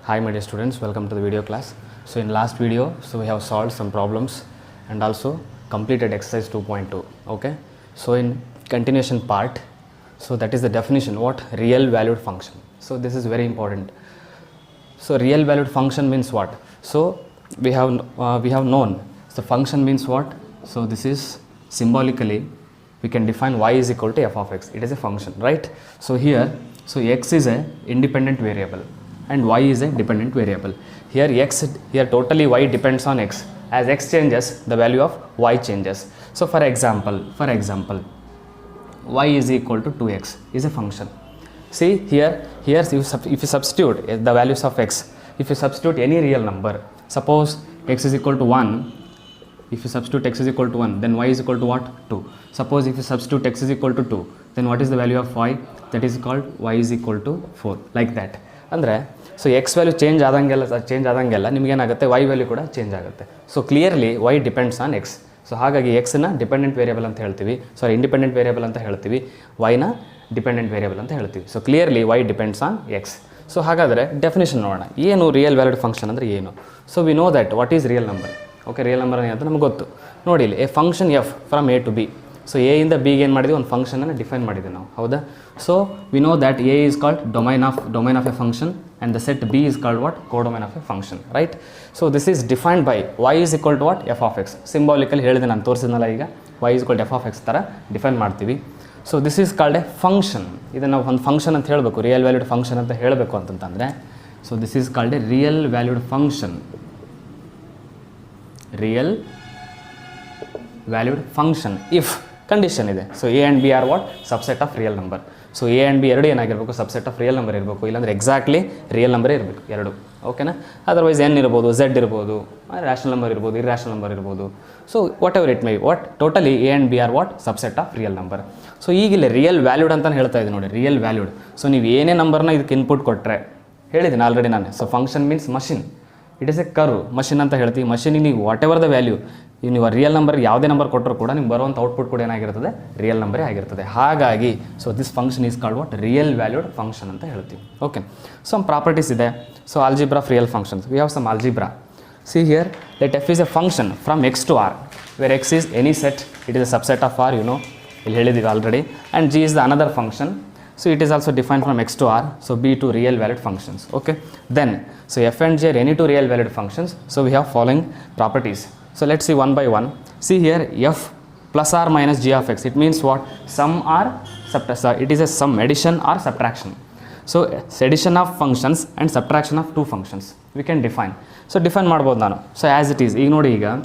Hi my dear students, welcome to the video class. So in last video, we have solved some problems and also completed exercise 2.2. Okay. So in continuation part, so that is the definition, what real valued function. So this is very important. So real valued function means what? So we have known the function means what? So this is symbolically we can define y is equal to f of x. It is a function, right? So here, so x is a independent variable and y is a dependent variable. Here totally y depends on x. As x changes, the value of y changes. So for example, y is equal to 2x is a function. See here if you substitute the values of x, if you substitute any real number, suppose x is equal to 1, if you substitute x is equal to 1, then y is equal to what? 2. Suppose if you substitute x is equal to 2, then what is the value of y? That is called y is equal to 4, like that. ಅಂದರೆ so X value change ಆದಂಗೆಲ್ಲ ನಿಮಗೇನಾಗುತ್ತೆ Y value ಕೂಡ change ಆಗುತ್ತೆ. So clearly Y depends on X. So ಹಾಗಾಗಿ ಎಕ್ಸ್ನ dependent variable ಅಂತ ಹೇಳ್ತೀವಿ, independent variable ಅಂತ ಹೇಳ್ತೀವಿ, ವೈನ ಡಿಪೆಂಡೆಂಟ್ ವೇರಿಯಬಲ್ ಅಂತ ಹೇಳ್ತೀವಿ. So clearly Y depends on X. So ಹಾಗಾದರೆ ಡೆಫಿನೇಷನ್ ನೋಡೋಣ, ಏನು ರಿಯಲ್ ವ್ಯಾಲಿಡ್ ಫಂಕ್ಷನ್ ಅಂದರೆ ಏನು. So we know that what is real number. Okay, real number ಅಂತ ನಮ್ಗೆ ಗೊತ್ತು. ನೋಡಿ ಇಲ್ಲಿ a function f from A to B. So A ಇಂದ ಬಿಗೆ ಏನು ಮಾಡಿದ್ವಿ, ಒಂದು ಫಂಕ್ಷನನ್ನು ಡಿಫೈನ್ ಮಾಡಿದ್ವಿ ನಾವು, ಹೌದಾ. So we know that A is called domain of A function and the set B is called what? Codomain of a function, right? So this is defined by y is equal to what? F of x. Symbolically ಹೇಳಿದೆ ನಾನು ತೋರಿಸಿದ್ನಲ್ಲ ಈಗ, y is equal to f of x ಥರ define ಮಾಡ್ತೀವಿ. So this is called A function. ಇದನ್ನು ನಾವು ಒಂದು function ಅಂತ ಹೇಳಬೇಕು, ರಿಯಲ್ ವ್ಯಾಲ್ಯೂಡ್ ಫಂಕ್ಷನ್ ಅಂತ ಹೇಳಬೇಕು ಅಂತಂತಂದರೆ, so this is called a real valued function. Real valued function if condition ಇದೆ. So A and B are what? Subset of real number. So A and B ಎರಡು ಏನಾಗಿರಬೇಕು? Subset of real number ಇರಬೇಕು, ಇಲ್ಲಾಂದರೆ exactly real ನಂಬರೇ ಇರಬೇಕು ಎರಡು, ಓಕೆನಾ. Otherwise N ಇರ್ಬೋದು, Z ಇರ್ಬೋದು, ರ್ಯಾಷನಲ್ ನಂಬರ್ ಇರ್ಬೋದು, ಇರ್ಯಾಷನಲ್ ನಂಬರ್ ಇರ್ಬೋದು. So whatever it may be, what totally A and B are what? Subset of real number. So ಈಗಿಲ್ಲ ರಿಯಲ್ ವ್ಯಾಲ್ಯೂಡ್ ಅಂತ ಹೇಳ್ತಾ ಇದ್ದೀನಿ ನೋಡಿ, ರಿಯಲ್ ವ್ಯಾಲ್ಯೂಡ್. ಸೊ ನೀವು ಏನೇ ನಂಬರ್ನ ಇದಕ್ಕೆ ಇನ್ಪುಟ್ ಕೊಟ್ಟರೆ, ಹೇಳಿದ್ದೀನಿ ಆಲ್ರೆಡಿ ನಾನು. So function means machine, it is A curve machine ಅಂತ ಹೇಳ್ತೀವಿ. ಮಷಿನಿಗೆ ನೀವು ವಾಟ್ ಎವರ್ ದ ವ್ಯಾಲ್ಯೂ, ನೀವು ರಿಯಲ್ ನಂಬರ್ ಯಾವುದೇ ನಂಬರ್ ಕೊಟ್ಟರು ಕೂಡ ನಿಮ್ಗೆ ಬರುವಂಥ ಔಟ್ಪುಟ್ ಕೂಡ ಏನಾಗಿರ್ತದೆ? ರಿಯಲ್ ನಂಬರೇ ಆಗಿರ್ತದೆ. ಹಾಗಾಗಿ so this function is called what? Real valued function ಅಂತ ಹೇಳ್ತೀವಿ. ಓಕೆ, ಸಮ್ ಪ್ರಾಪರ್ಟೀಸ್ ಇದೆ. So algebra of real functions, we have some algebra. See here let f is a function from X to R, where X is any set, it is a subset of R, ಇಲ್ಲಿ ಹೇಳಿದ್ದೀವಿ already, and g is the another function. So it is also defined from x to r, so b to real valued functions. Okay, then so f and g are any two real valued functions. So we have following properties. So let's see one by one. See here, f plus r minus g of x, it means what? Sum or it is a sum, addition or subtraction. So addition of functions and subtraction of two functions we can define. So define ಮಾಡ್ಬೋದು ನಾನು. So as it is, ಈಗ ನೋಡಿ ಈಗ,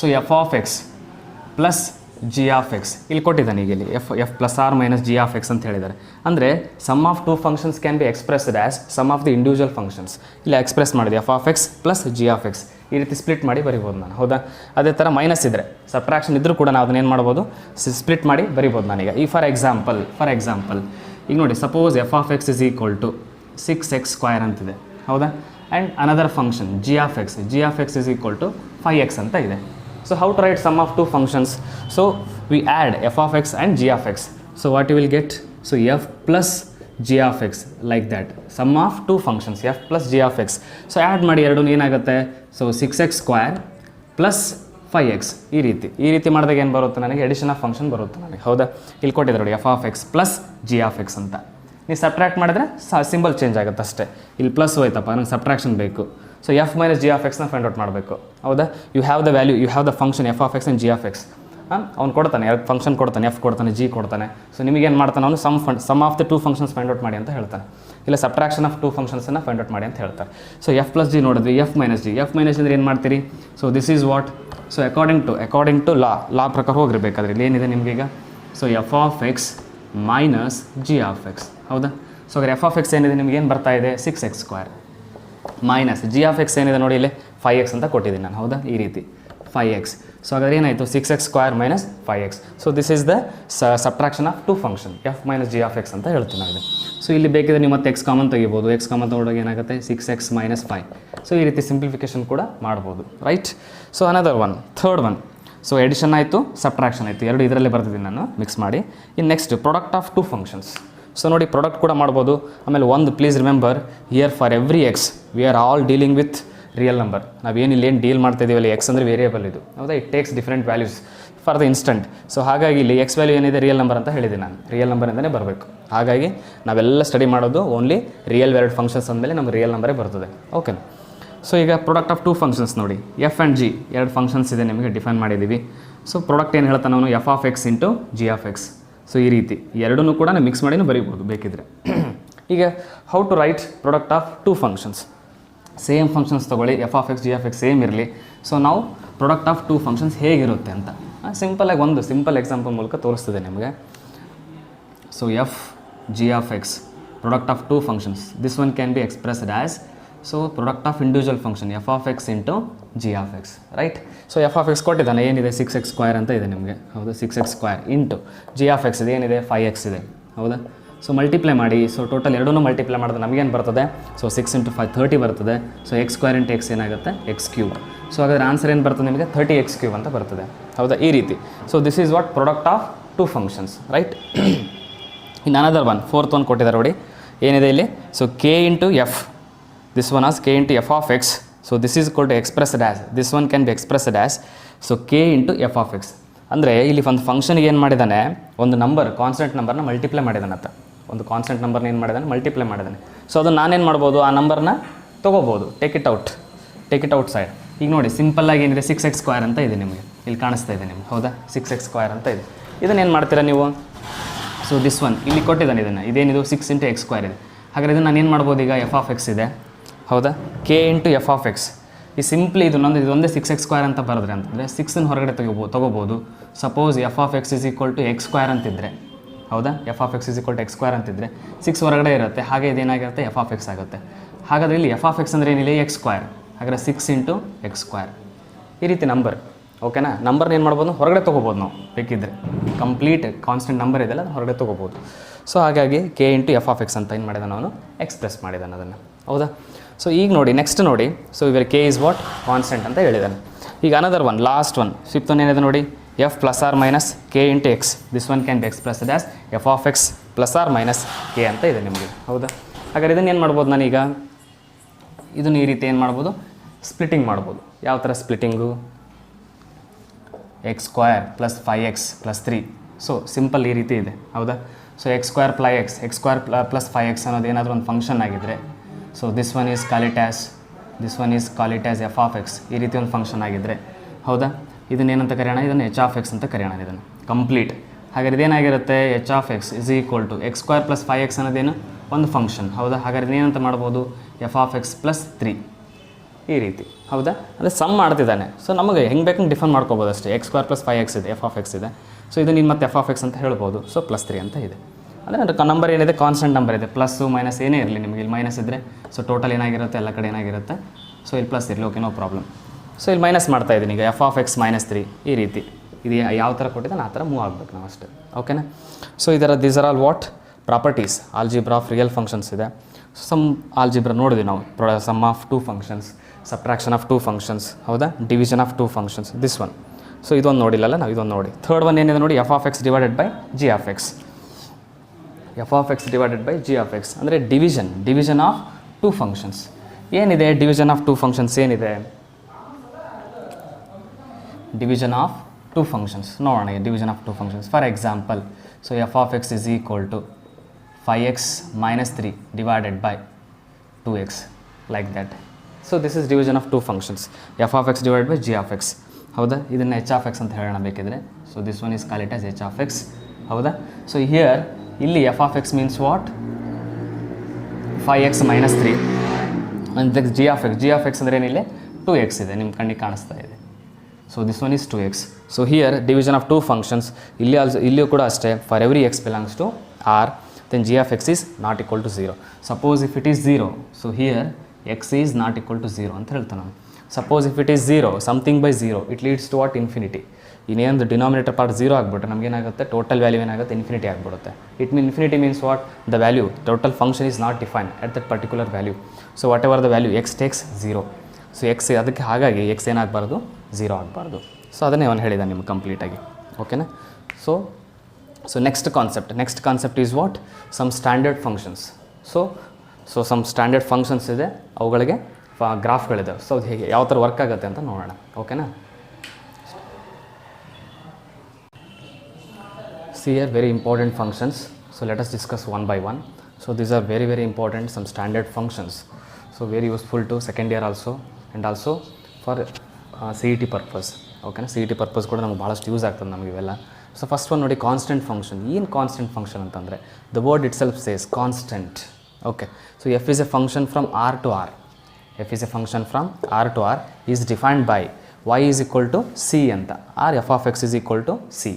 so f of x plus g of x ಇಲ್ಲಿ ಕೊಟ್ಟಿದ್ದಾನೆ. ಈಗ ಇಲ್ಲಿ f plus or minus G of x ಅಂತ ಹೇಳಿದ್ದಾರೆ. ಅಂದರೆ sum of two functions can be expressed as sum of the individual functions. ಇಲ್ಲಿ ಎಕ್ಸ್ಪ್ರೆಸ್ ಮಾಡಿದೆ f of x plus g of X, ಈ ರೀತಿ ಸ್ಪ್ಲಿಟ್ ಮಾಡಿ ಬರಿಬೋದು ನಾನು, ಹೌದಾ. ಅದೇ ಥರ ಮೈನಸ್ ಇದ್ದರೆ, ಸಬ್ಟ್ರಾಕ್ಷನ್ ಇದ್ದರೂ ಕೂಡ ನಾವು ಅದನ್ನೇನು ಮಾಡ್ಬೋದು? ಸ್ಪ್ಲಿಟ್ ಮಾಡಿ ಬರಿಬೋದು ನಾನೀಗ. ಈ ಫಾರ್ ಎಕ್ಸಾಂಪಲ್ ಈಗ ನೋಡಿ, suppose f of X is equal to 6x² ಅಂತಿದೆ, ಹೌದಾ. And another function g of X is equal to 5x ಅಂತ ಇದೆ. So how to write sum of two functions? So we add f of x and g of x. So what you will get? So f plus g of x, like that. Sum of two functions, f plus g of x. So add ಮಾಡಿ ಎರಡು ಏನಾಗುತ್ತೆ? So 6x² plus 5x. ಈ ರೀತಿ ಮಾಡಿದಾಗ ಏನು ಬರುತ್ತೆ ನನಗೆ? Edition of function ಬರುತ್ತೆ ನನಗೆ, ಹೌದಾ. ಇಲ್ಲಿ ಕೊಟ್ಟಿದ್ದಾರೆ ನೋಡಿ, F of x plus g of x ಅಂತ. ನೀವು ಸಬ್ಟ್ರಾಕ್ಟ್ ಮಾಡಿದ್ರೆ ಸಿಂಬಲ್ ಚೇಂಜ್ ಆಗುತ್ತೆ ಅಷ್ಟೇ. ಇಲ್ಲಿ ಪ್ಲಸ್ ಹೋಯ್ತಪ್ಪ, ನನಗೆ ಸಬ್ಟ್ರಾಕ್ಷನ್ ಬೇಕು. So F minus G of ಎಕ್ಸ್ನ ಫೈಂಡ್ ಔಟ್ ಮಾಡಬೇಕು, ಹೌದಾ. You have the value, you have the function F of X and G of X. ಅವ್ನು ಕೊಡ್ತಾನೆ, ಎರಡು ಫಂಕ್ಷನ್ ಕೊಡ್ತಾನೆ, ಎಫ್ ಕೊಡ್ತಾನೆ, ಜಿ ಕೊಡ್ತಾನೆ. ಸೊ ನಿಮಗೇನು ಮಾಡ್ತಾನೆ ಅವನು? Sum of the two functions find out ಮಾಡಿ ಅಂತ ಹೇಳ್ತಾನೆ, ಇಲ್ಲ ಸಬ್ಟ್ರಾಕ್ಷನ್ ಆಫ್ ಟೂ ಫಂಕ್ಷನ್ಸನ್ನು ಫೈಂಡ್ ಔಟ್ ಮಾಡಿ ಅಂತ ಹೇಳ್ತಾರೆ. ಸೊ ಎಫ್ ಪ್ಲಸ್ ಜಿ ನೋಡಿದ್ವಿ, ಎಫ್ ಮೈನಸ್ ಅಂದ್ರೆ ಏನು ಮಾಡ್ತೀರಿ? So this is what? So according to law ಪ್ರಕಾರ ಹೋಗಿರ್ಬೇಕಾದ್ರೆ ಇಲ್ಲಿ ಏನಿದೆ ನಿಮಗೀಗ? So F of X minus G of X, ಹೌದಾ. ಸೊ ಎಫ್ ಆಫ್ ಎಕ್ಸ್ ಏನಿದೆ ನಿಮ್ಗೆ ಏನು ಬರ್ತಾ ಇದೆ? 6x² minus G of X ಏನಿದೆ ನೋಡಿ ಇಲ್ಲಿ 5x ಅಂತ ಕೊಟ್ಟಿದ್ದೀನಿ ನಾನು, ಹೌದಾ. ಈ ರೀತಿ 5x. ಸೊ ಹಾಗಾದ್ರೆ ಏನಾಯಿತು? 6x² minus 5x. So this is the subtraction of two function, f minus G of x ಅಂತ ಹೇಳ್ತೀನಿ ನಾವು. ಸೊ ಇಲ್ಲಿ ಬೇಕಿದ್ರೆ ನೀವು ಮತ್ತೆ ಎಕ್ಸ್ ಕಾಮನ್ ತೆಗಿಬೋದು, ಎಕ್ಸ್ ಕಾಮನ್ ತೊಗೊಂಡಾಗ ಏನಾಗುತ್ತೆ? 6x minus 5. ಸೊ ಈ ರೀತಿ ಸಿಂಪ್ಲಿಫಿಕೇಶನ್ ಕೂಡ ಮಾಡ್ಬೋದು, right. So another one, third one. So addition ಆಯಿತು, ಸಬ್ಟ್ರಾಕ್ಷನ್ ಆಯಿತು, ಎರಡು ಇದರಲ್ಲೇ ಬರ್ತಿದ್ದೀನಿ ನಾನು ಮಿಕ್ಸ್ ಮಾಡಿ. ಇನ್ನು next product of two functions. So ನೋಡಿ ಪ್ರಾಡಕ್ಟ್ ಕೂಡ ಮಾಡ್ಬೋದು. ಆಮೇಲೆ ಒಂದು please remember here for every X we are all dealing with real number. ನಾವೇನಿಲ್ಲ ಏನು ಡೀಲ್ ಮಾಡ್ತಾ ಇದೀವಲ್ಲ, ಎಕ್ಸ್ ಅಂದರೆ ವೇರಿಯಬಲ್ ಇದು, ಹೌದಾ? It takes different values for the instant. So ಹಾಗಾಗಿ ಇಲ್ಲಿ ಎಕ್ಸ್ ವ್ಯಾಲ್ಯೂ ಏನಿದೆ ರಿಯಲ್ ನಂಬರ್ ಅಂತ ಹೇಳಿದ್ದೀನಿ ನಾನು, ರಿಯಲ್ ನಂಬರಿಂದನೇ ಬರಬೇಕು. ಹಾಗಾಗಿ ನಾವೆಲ್ಲ ಸ್ಟಡಿ ಮಾಡೋದು ಓನ್ಲಿ ರಿಯಲ್ ವ್ಯಾಲ್ಯೂಡ್ ಫಂಕ್ಷನ್ಸ್ ಅಂದಮೇಲೆ ನಮ್ಗೆ ರಿಯಲ್ ನಂಬರೇ ಬರ್ತದೆ. ಓಕೆ. ಸೊ ಈಗ ಪ್ರಾಡಕ್ಟ್ ಆಫ್ ಟೂ ಫಂಕ್ಷನ್ಸ್ ನೋಡಿ, ಎಫ್ ಆ್ಯಂಡ್ ಜಿ ಎರಡು ಫಂಕ್ಷನ್ಸ್ ಇದೆ, ನಿಮಗೆ ಡಿಫೈನ್ ಮಾಡಿದ್ದೀವಿ. ಸೊ ಪ್ರಾಡಕ್ಟ್ ಏನು ಹೇಳ್ತಾನೆ ಅವನು, F of X into G of X. So ಈ ರೀತಿ ಎರಡನ್ನೂ ಕೂಡ ನಾವು ಮಿಕ್ಸ್ ಮಾಡಿನೂ ಬರೀಬೋದು ಬೇಕಿದ್ರೆ. ಈಗ how to write product of two functions. Same functions ತೊಗೊಳ್ಳಿ, F of X G of X same ಇರಲಿ. ಸೊ ನಾವು ಪ್ರಾಡಕ್ಟ್ ಆಫ್ ಟೂ ಫಂಕ್ಷನ್ಸ್ ಹೇಗಿರುತ್ತೆ ಅಂತ ಸಿಂಪಲಾಗಿ ಒಂದು ಸಿಂಪಲ್ ಎಕ್ಸಾಂಪಲ್ ಮೂಲಕ ತೋರಿಸ್ತಿದೆ ನಿಮಗೆ. So F G of X product of two functions, this one can be expressed as so product of individual function F of X into G of X, right? So F of X ಕೊಟ್ಟಿದ್ದಾನೆ, ಏನಿದೆ 6x square ಅಂತ ಇದೆ ನಿಮಗೆ, ಹೌದಾ? 6x square into G of X ಇದೆ, ಏನಿದೆ 5x ಇದೆ, ಹೌದಾ? ಸೊ ಮಲ್ಟಿಪ್ಲೈ ಮಾಡಿ. ಸೊ ಟೋಟಲ್ ಎರಡೂ ಮಲ್ಟಿಪ್ಲೈ ಮಾಡಿದ್ರೆ ನಮಗೇನು ಬರ್ತದೆ? ಸೊ 6 × 5 30 ಬರ್ತದೆ. So X square into X ಏನಾಗುತ್ತೆ? X cube. ಸೊ ಹಾಗಾದ್ರೆ ಆನ್ಸರ್ ಏನು ಬರ್ತದೆ ನಿಮಗೆ? 30x³ ಅಂತ ಬರ್ತದೆ, ಹೌದಾ? ಈ ರೀತಿ. So this is what product of two functions, right? ಇನ್ನು ಅನದರ್ ಒನ್, ಫೋರ್ತ್ ಒನ್ ಕೊಟ್ಟಿದ್ದಾರೆ ನೋಡಿ, ಏನಿದೆ ಇಲ್ಲಿ? So K into F, this one as K into f of X. So this is called expressed as, this one can be expressed as so K into f of X. ಅಂದರೆ ಇಲ್ಲಿ ಒಂದು ಫಂಕ್ಷನ್ಗೆ ಏನು ಮಾಡಿದ್ದಾನೆ, ಒಂದು ನಂಬರ್ ಕಾನ್ಸ್ಟೆಂಟ್ ನಂಬರ್ನ multiply ಮಾಡಿದ್ದಾನೆ ಅಂತ, ಒಂದು ಕಾನ್ಸ್ಟೆಂಟ್ ನಂಬರ್ನ ಏನು ಮಾಡಿದ್ದಾನೆ? ಮಲ್ಟಿಪ್ಲೈ ಮಾಡಿದ್ದಾನೆ. ಸೊ ಅದನ್ನು ನಾನೇನು ಮಾಡ್ಬೋದು? ಆ ನಂಬರ್ನ ತೊಗೋಬೋದು, ಟೇಕ್ ಇಟ್ ಔಟ್ ಸೈಡ್. ಈಗ ನೋಡಿ ಸಿಂಪಲ್ಲಾಗಿ ಏನಿದೆ 6x ಸ್ಕ್ವೇರ್ ಅಂತ ಇದೆ ನಿಮಗೆ, ಇಲ್ಲಿ ಕಾಣಿಸ್ತಾ ಇದೆ ನಿಮಗೆ, ಹೌದಾ? 6x ಸ್ಕ್ವೇರ್ ಅಂತ ಇದೆ. ಇದನ್ನು ಏನು ಮಾಡ್ತೀರಾ ನೀವು? ಸೊ ದಿಸ್ ಒನ್ ಇಲ್ಲಿ ಕೊಟ್ಟಿದ್ದಾನೆ, ಇದೇನಿದು 6 × x ಸ್ಕ್ವೇರ್ ಇದೆ. ಹಾಗಾದ್ರೆ ಇದನ್ನು ನಾನು ಏನು ಮಾಡ್ಬೋದು? ಈಗ ಎಫ್ ಆಫ್ ಎಕ್ಸ್ ಇದೆ, ಹೌದಾ? K into f of X. ಈ ಸಿಂಪ್ಲಿ ಇದೊಂದೇ 6x ಸ್ಕ್ವೇರ್ ಅಂತ ಬರೆದ್ರೆ ಅಂತಂದರೆ 6ನ ಹೊರಗಡೆ ತೊಗೋಬೋದು. Suppose f of X is equal to X square ಅಂತಿದ್ರೆ, ಹೌದಾ? F of X is equal to X square ಅಂತಿದ್ರೆ 6 ಹೊರಗಡೆ ಇರುತ್ತೆ, ಹಾಗೆ ಇದೇನಾಗಿರುತ್ತೆ? ಎಫ್ ಆಫ್ ಎಕ್ಸ್ ಆಗುತ್ತೆ. ಹಾಗಾದರೆ ಇಲ್ಲಿ ಎಫ್ ಆಫ್ ಎಕ್ಸ್ ಅಂದರೆ ಏನಿಲ್ಲ? X square. ಹಾಗಾದರೆ 6 × x ಸ್ಕ್ವೇರ್ ಈ ರೀತಿ ನಂಬರ್, ಓಕೆನಾ? ನಂಬರ್ನ ಏನು ಮಾಡ್ಬೋದು? ಹೊರಗಡೆ ತೊಗೋಬೋದು ನಾವು ಬೇಕಿದ್ದರೆ, ಕಂಪ್ಲೀಟ್ ಕಾನ್ಸ್ಟೆಂಟ್ ನಂಬರ್ ಇದೆಲ್ಲ ಅದು ಹೊರಗಡೆ ತೊಗೋಬೋದು. ಸೊ ಹಾಗಾಗಿ K into f of x ಅಂತ ಏನು ಮಾಡಿದಾನೆ ಅವನು? ಎಕ್ಸ್ಪ್ರೆಸ್ ಮಾಡಿದ್ದಾನೆ ಅದನ್ನು, ಹೌದಾ? ಸೊ ಈಗ ನೋಡಿ ನೆಕ್ಸ್ಟ್ ನೋಡಿ, ಸೊ ಇವರು ಕೆ ಇಸ್ ವಾಟ್? ಕಾನ್ಸ್ಟೆಂಟ್ ಅಂತ ಹೇಳಿದ್ದಾನೆ. ಈಗ another one, last one, fifth one ಏನಿದೆ ನೋಡಿ, f plus or minus k into x. This one can be expressed as F of x plus or minus k ಅಂತ ಇದೆ ನಿಮಗೆ, ಹೌದಾ? ಹಾಗಾದ್ರೆ ಇದನ್ನು ಏನು ಮಾಡ್ಬೋದು ನಾನೀಗ? ಇದನ್ನು ಈ ರೀತಿ ಏನು ಮಾಡ್ಬೋದು? ಸ್ಪ್ಲಿಟ್ಟಿಂಗ್ ಮಾಡ್ಬೋದು. ಯಾವ ಥರ ಸ್ಪ್ಲಿಟ್ಟಿಂಗು? X square plus 5x plus 3. So simple ಈ ರೀತಿ ಇದೆ, ಹೌದಾ? So X square X square plus 5x ಅನ್ನೋದು ಏನಾದರೂ ಒಂದು ಫಂಕ್ಷನ್ ಆಗಿದ್ದರೆ, so this one is call it as F of X, ಈ ರೀತಿ ಒಂದು ಫಂಕ್ಷನ್ ಆಗಿದ್ದರೆ, ಹೌದಾ? ಇದನ್ನೇನಂತ ಕರೆಯೋಣ? ಇದನ್ನು ಎಚ್ ಆಫ್ ಎಕ್ಸ್ ಅಂತ ಕರೆಯೋಣ ಇದನ್ನು, ಕಂಪ್ಲೀಟ್. ಹಾಗಾದ್ರೆ ಇದೇನಾಗಿರುತ್ತೆ? H of X is equal to X square plus 5x ಅನ್ನೋದೇನು? ಒಂದು ಫಂಕ್ಷನ್, ಹೌದಾ? ಹಾಗಾದ್ರೆ ಇದೇನಂತ ಮಾಡ್ಬೋದು? ಎಫ್ ಆಫ್ ಎಕ್ಸ್ ಪ್ಲಸ್ 3 ಈ ರೀತಿ, ಹೌದಾ? ಅಂದರೆ ಸಮ್ ಮಾಡ್ತಿದ್ದಾನೆ. ಸೊ ನಮಗೆ ಹೆಂಗೆ ಬೇಕಂಗೆ ಡಿಫೈನ್ ಮಾಡ್ಕೋಬೋದು ಅಷ್ಟೇ. ಎಕ್ಸ್ ಸ್ಕ್ವೇರ್ ಪ್ಲಸ್ 5x ಇದೆ, ಎಫ್ ಆಫ್ ಎಕ್ಸ್ ಇದೆ. ಸೊ ಇದು ನೀನು ಮತ್ತೆ ಎಫ್ ಆಫ್ ಎಕ್ಸ್ ಅಂತ ಹೇಳ್ಬೋದು. ಸೊ ಪ್ಲಸ್ 3 ಅಂತ ಇದೆ. ಅಂದರೆ ನಂಬರ್ ಏನಿದೆ? ಕಾನ್ಸ್ಟೆಂಟ್ ನಂಬರ್ ಇದೆ. ಪ್ಲಸ್ಸು ಮೈನಸ್ ಏನೇ ಇರಲಿ, ನಿಮಗೆ ಇಲ್ಲಿ ಮೈನಸ್ ಇದ್ದರೆ ಸೊ ಟೋಟಲ್ ಏನಾಗಿರುತ್ತೆ? ಎಲ್ಲ ಕಡೆ ಏನಾಗಿರುತ್ತೆ? ಸೊ ಇಲ್ಲಿ ಪ್ಲಸ್ ಇರಲಿ, ಓಕೆ, ನೋ ಪ್ರಾಬ್ಲಮ್. ಸೊ ಇಲ್ಲಿ ಮೈನಸ್ ಮಾಡ್ತಾ ಇದ್ದೀನಿ ಈಗ, ಎಫ್ ಆಫ್ ಎಕ್ಸ್ ಮೈನಸ್ 3 ಈ ರೀತಿ. ಇದು ಯಾವ ಥರ ಕೊಟ್ಟಿದ್ದಾನೆ ಆ ಥರ ಮೂವ್ ಆಗಬೇಕು ನಾವು ಅಷ್ಟೇ, ಓಕೆನಾ? So these are all what? Properties algebra of real functions ಇದೆ. ಸಮ್ ಆಲ್ಜಿಬ್ರಾ ನೋಡಿದ್ವಿ ನಾವು, sum of two functions, subtraction of two functions, ಹೌದಾ? Division of two functions, this one. So ಇದೊಂದು ನೋಡಿಲ್ಲಲ್ಲ ನಾವು, ಇದೊಂದು ನೋಡಿ. ಥರ್ಡ್ ಒನ್ ಏನಿದೆ ನೋಡಿ, F of X divided by G of X. F of X divided by G of X ಅಂದರೆ division of two functions. ಏನಿದೆ ಡಿವಿಷನ್ ಆಫ್ ಟೂ ಫಂಕ್ಷನ್ಸ್? ಏನಿದೆ ಡಿವಿಷನ್ ಆಫ್ ಟೂ ಫಂಕ್ಷನ್ಸ್? ನೋಡೋಣ division of two functions. For example, so F of X is equal to 5x minus 3 divided by 2x, like that. So this is division of two functions, f of x divided by g of x, ಹೌದಾ? ಇದನ್ನು h of x ಅಂತ ಹೇಳೋಣ ಬೇಕಿದ್ರೆ. So this one is called it as h of x, ಹೌದಾ? So here ಇಲ್ಲಿ f of x means what? 5x minus 3 and g of x ಅಂದರೆ ಏನಿಲ್ಲ? 2x ಇದೆ, ನಿಮ್ಮ ಕಣ್ಣಿಗೆ ಕಾಣಿಸ್ತಾ ಇದೆ. So this one is 2x. So here division of two functions, ಇಲ್ಲಿಯೂ ಕೂಡ ಅಷ್ಟೇ, for every x belongs to R, then g of x is not equal to 0. Suppose if it is 0, so here x is not equal to 0 ಅಂತ ಹೇಳ್ತಾನೆ ನಾನು. Suppose if it is 0, something by 0, it leads to what? Infinity. ಇನ್ನೇನೊಂದು denominator part 0 ಆಗಿಬಿಟ್ರೆ ನಮಗೇನಾಗುತ್ತೆ? Total value ಏನಾಗುತ್ತೆ? Infinity ಆಗಿಬಿಡುತ್ತೆ. Infinity means what? The value total function is not defined at that particular value. So whatever the value X takes 0. So X ಅದಕ್ಕೆ ಹಾಗಾಗಿ X ಏನಾಗಬಾರ್ದು? 0 ಆಗಬಾರ್ದು. So ಅದನ್ನೇ ಅವನು ಹೇಳಿದ ನಿಮ್ಗೆ ಕಂಪ್ಲೀಟಾಗಿ, ಓಕೆನಾ? So so next concept is what? Some standard functions. So some standard functions ಇದೆ, ಅವುಗಳಿಗೆ ಗ್ರಾಫ್ಗಳಿದೆ. ಸೊ ಅದು ಹೇಗೆ ಯಾವ ಥರ ವರ್ಕ್ ಆಗುತ್ತೆ ಅಂತ ನೋಡೋಣ. ಓಕೆನಾ? See here, very important functions. So let us discuss one by one. So these are very, very important, some standard functions. So very useful to second year also, and also for CET purpose. Okay, CET purpose ಕೂಡ ನಮಗೆ ಭಾಳಷ್ಟು use ಆಗ್ತದೆ ನಮಗೆ ಇವೆಲ್ಲ. So first one ನೋಡಿ, constant function. ಏನು constant function ಅಂತಂದರೆ, the word itself says constant. Okay, so F is a function from R to R. F is a function from R to R is defined by y is equal to C ಅಂತ, or F of X is equal to C.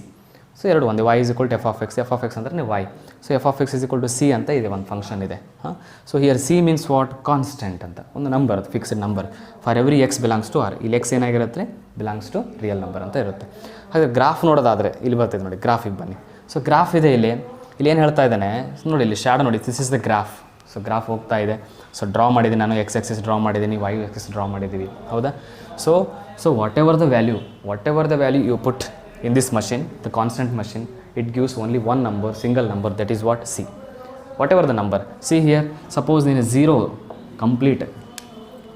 So ಎರಡು ಒಂದೇ, y is equal to F of X ಅಂದರೆ y. So F of X is equal to C ಅಂತ ಇದೆ, ಒಂದು function ಇದೆ. ಹಾಂ, so here c means what? Constant ಅಂತ, ಒಂದು ನಂಬರ್, ಅದು fixed number for every x belongs to R. ಇಲ್ಲಿ ಎಕ್ಸ್ ಏನಾಗಿರುತ್ತೆ? ಬಿಲಾಂಗ್ಸ್ ಟು ರಿಯಲ್ ನಂಬರ್ ಅಂತ ಇರುತ್ತೆ. ಹಾಗೆ ಗ್ರಾಫ್ ನೋಡೋದಾದರೆ ಇಲ್ಲಿ ಬರ್ತಿದೆ ನೋಡಿ, ಗ್ರಾಫಿಗೆ ಬನ್ನಿ. ಸೊ ಗ್ರಾಫ್ ಇದೆ, ಇಲ್ಲಿ ಏನು ಹೇಳ್ತಾ ಇದ್ದಾನೆ ನೋಡಿ, ಇಲ್ಲಿ ಶಾಡೋ ನೋಡಿ, this is the graph. So graph ಹೋಗ್ತಾ ಇದೆ. ಸೊ ಡ್ರಾ ಮಾಡಿದ್ದೀನಿ ನಾನು, ಎಕ್ಸ್ ಎಕ್ಸಿಸ್ ಡ್ರಾ ಮಾಡಿದ್ದೀನಿ, ವೈ ಎಕ್ಸಿಸ್ ಡ್ರಾ ಮಾಡಿದ್ದೀವಿ, ಹೌದಾ? So whatever the value you put in this machine, the constant machine, it gives only one number, single number, that is what? C. Whatever the number, see here, suppose in a 0 complete,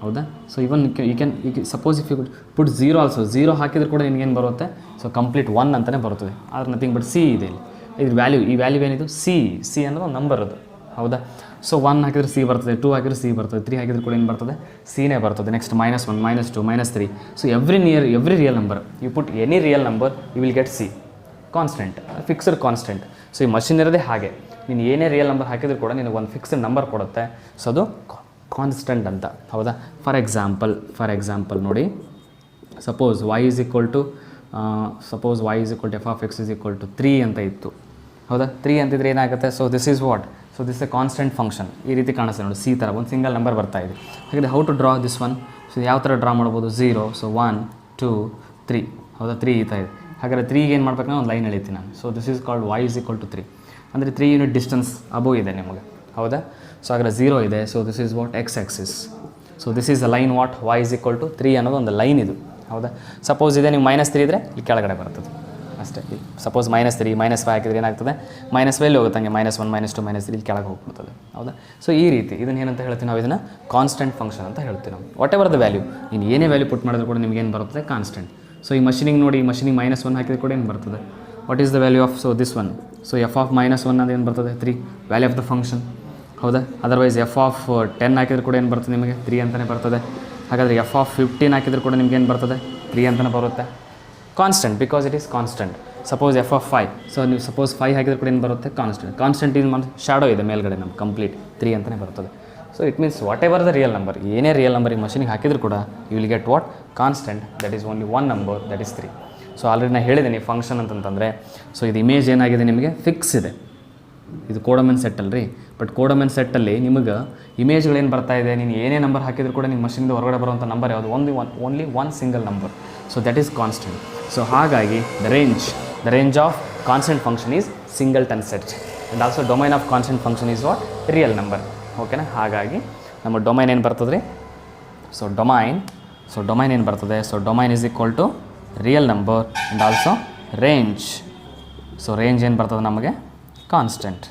ಹೌದಾ? So even you can suppose if you put 0 also, 0 ಹಾಕಿದ್ರೆ ಕೂಡ ನಿಮಗೇನು ಬರುತ್ತೆ? So complete 1 ಅಂತಲೇ ಬರುತ್ತದೆ. ಆದರೆ nothing but C ಇದೆ ಇಲ್ಲಿ. ಇದ್ರ ವ್ಯಾಲ್ಯೂ, ಈ ವ್ಯಾಲ್ಯೂ ಏನಿದು? ಸಿ ಅನ್ನೋದು ಒಂದು ನಂಬರ್ ಅದು, ಹೌದಾ? ಸೊ 1 ಹಾಕಿದ್ರೆ ಸಿ ಬರ್ತದೆ, 2 ಹಾಕಿದ್ರೆ ಸಿ ಬರ್ತದೆ, 3 ಹಾಕಿದ್ರೆ ಕೂಡ ಏನು ಬರ್ತದೆ? ಸಿನೇ ಬರ್ತದೆ. Next -1, -2, -3. So every real number you put any real number you will get c. Constant, fixed constant. So ಈ ಮಷಿನ್ ಇರೋದೇ ಹಾಗೆ, ನೀನು ಏನೇ ರಿಯಲ್ ನಂಬರ್ ಹಾಕಿದ್ರು ಕೂಡ ನಿನಗೆ ಒಂದು ಫಿಕ್ಸ್ಡ್ ನಂಬರ್ ಕೊಡುತ್ತೆ. ಸೊ ಅದು ಕಾನ್ಸ್ಟೆಂಟ್ ಅಂತ, ಹೌದಾ? ಫಾರ್ ಎಕ್ಸಾಂಪಲ್ ನೋಡಿ, suppose y is equal to F of X is equal to 3 ಅಂತ ಇತ್ತು, ಹೌದಾ? 3 ಅಂತಿದ್ರೆ ಏನಾಗುತ್ತೆ? So this is what? So this a constant function. ಈ ರೀತಿ ಕಾಣಿಸ್ತದೆ ನೋಡಿ, ಸಿ ಥರ ಒಂದು ಸಿಂಗಲ್ ನಂಬರ್ ಬರ್ತಾ ಇದೆ. ಹಾಗಾದರೆ how to draw this one? So ಯಾವ ಥರ ಡ್ರಾ ಮಾಡ್ಬೋದು? 0, ಸೊ 1, 2, 3, ಹೌದಾ? 3 ಈ ಥರ ಇದೆ. ಹಾಗಾದರೆ 3ಗೆ ಏನು ಮಾಡ್ಬೇಕು? ಒಂದು ಲೈನ್ ಎಳಿತೀನಿ ನಾನು. So this is called y is equal to 3. ಅಂದರೆ 3 ಯೂನಿಟ್ ಡಿಸ್ಟೆನ್ಸ್ ಅಬೋವ್ ಇದೆ ನಿಮಗೆ, ಹೌದಾ? ಸೊ ಹಾಗಾದರೆ 0 ಇದೆ. So this is what? X axis. So this is a line what? y is equal to 3 ಅನ್ನೋದು ಒಂದು ಲೈನ್ ಇದು, ಹೌದಾ? ಸಪೋಸ್ ಇದೆ ನೀವು -3 ಇದ್ದರೆ ಇಲ್ಲಿ ಕೆಳಗಡೆ ಬರ್ತದೆ ಅಷ್ಟೇ. ಸಪೋಸ್ -3, -5 ಹಾಕಿದ್ರೆ ಏನಾಗ್ತದೆ? -5 ಹೋಗುತ್ತೆ, ಹಂಗೆ -1, -2, -3 ಇಲ್ಲಿ ಕೆಳಗೆ ಹೋಗ್ಬಿಡ್ತದೆ, ಹೌದಾ? ಸೊ ಈ ರೀತಿ ಇದನ್ನು ಏನಂತ ಹೇಳ್ತೀವಿ ನಾವು? ಇದನ್ನು ಕಾನ್ಸ್ಟೆಂಟ್ ಫಂಕ್ಷನ್ ಅಂತ ಹೇಳ್ತೀವಿ ನಾವು. ವಾಟ್ ಎವರ್ ದ ವ್ಯಾಲ್ಯೂ, ನೀನು ಏನೇ ವ್ಯಾಲ್ಯೂ ಪುಟ್ ಮಾಡಿದ್ರು ಕೂಡ ನಿಮ್ಗೆ ಏನು ಬರ್ತದೆ? ಕಾನ್ಸ್ಟೆಂಟ್. ಸೊ ಈ ಮಷಿನಿಗೆ ನೋಡಿ, ಈ ಮಷಿನಿಗೆ -1 ಹಾಕಿದ್ರೆ ಕೂಡ ಏನು ಬರ್ತದೆ? What is the value of? So this one. So F of -1 ಅದು ಏನು ಬರ್ತದೆ? 3, ವ್ಯಾಲ್ಯೂ ಆಫ್ ದ ಫಂಕ್ಷನ್, ಹೌದಾ? ಅದರ್ವೈಸ್ ಎಫ್ ಆಫ್ 10 ಹಾಕಿದ್ರೆ ಕೂಡ ಏನು ಬರ್ತದೆ ನಿಮಗೆ? 3 ಅಂತಲೇ ಬರ್ತದೆ. ಹಾಗಾದರೆ ಎಫ್ ಆಫ್ 15 ಹಾಕಿದ್ರೆ ಕೂಡ ನಿಮ್ಗೆ ಏನು ಬರ್ತದೆ? 3 ಅಂತಲೇ ಬರುತ್ತೆ. Constant, because it is constant. Suppose f of 5, so ನೀವು ಸಪೋಸ್ 5 ಹಾಕಿದ್ರೆ ಕೂಡ ಏನು ಬರುತ್ತೆ? ಕಾನ್ಸ್ಟೆಂಟ್ ಇದು ಶಾಡೋ ಇದೆ ಮೇಲ್ಗಡೆ ನಮ್ಗೆ, ಕಂಪ್ಲೀಟ್ 3 ಅಂತಲೇ ಬರ್ತದೆ. So it means whatever the real number, ಏನೇ ರಿಯಲ್ ನಂಬರ್ ಈ ಮಷಿನಿಗೆ ಹಾಕಿದ್ರು ಕೂಡ you will get what? Constant. That is only one number, that is 3. So already ನಾನು ಹೇಳಿದ್ದೀನಿ ಫಂಕ್ಷನ್ ಅಂತಂತಂದರೆ, ಸೊ ಇದು ಇಮೇಜ್ ಏನಾಗಿದೆ ನಿಮಗೆ? ಫಿಕ್ಸ್ ಇದೆ. ಇದು ಕೋಡಮೆನ್ ಸೆಟ್ ಅಲ್ರಿ, ಬಟ್ ಕೋಡಮೆನ್ ಸೆಟ್ಟಲ್ಲಿ ನಿಮಗೆ ಇಮೇಜ್ಗಳೇನು ಬರ್ತಾ ಇದೆ? ನೀನು ಏನೇ ನಂಬರ್ ಹಾಕಿದ್ರು ಕೂಡ ನಿಮ್ಮ ಮಷಿನಿಂದ ಹೊರಗಡೆ ಬರುವಂಥ ನಂಬರ್ ಯಾವುದು? Only one single number. So that is constant. So ಹಾಗಾಗಿ the range of constant function is singleton set, and also domain of constant function is what? Real number. ಓಕೆನಾ? ಹಾಗಾಗಿ ನಮ್ಮ ಡೊಮೈನ್ ಏನು ಬರ್ತದೆ ರೀ? ಸೊ ಡೊಮೈನ್ ಏನು ಬರ್ತದೆ? So domain is equal to real number and also range. So range ಏನು ಬರ್ತದೆ ನಮಗೆ? ಕಾನ್ಸ್ಟೆಂಟ್.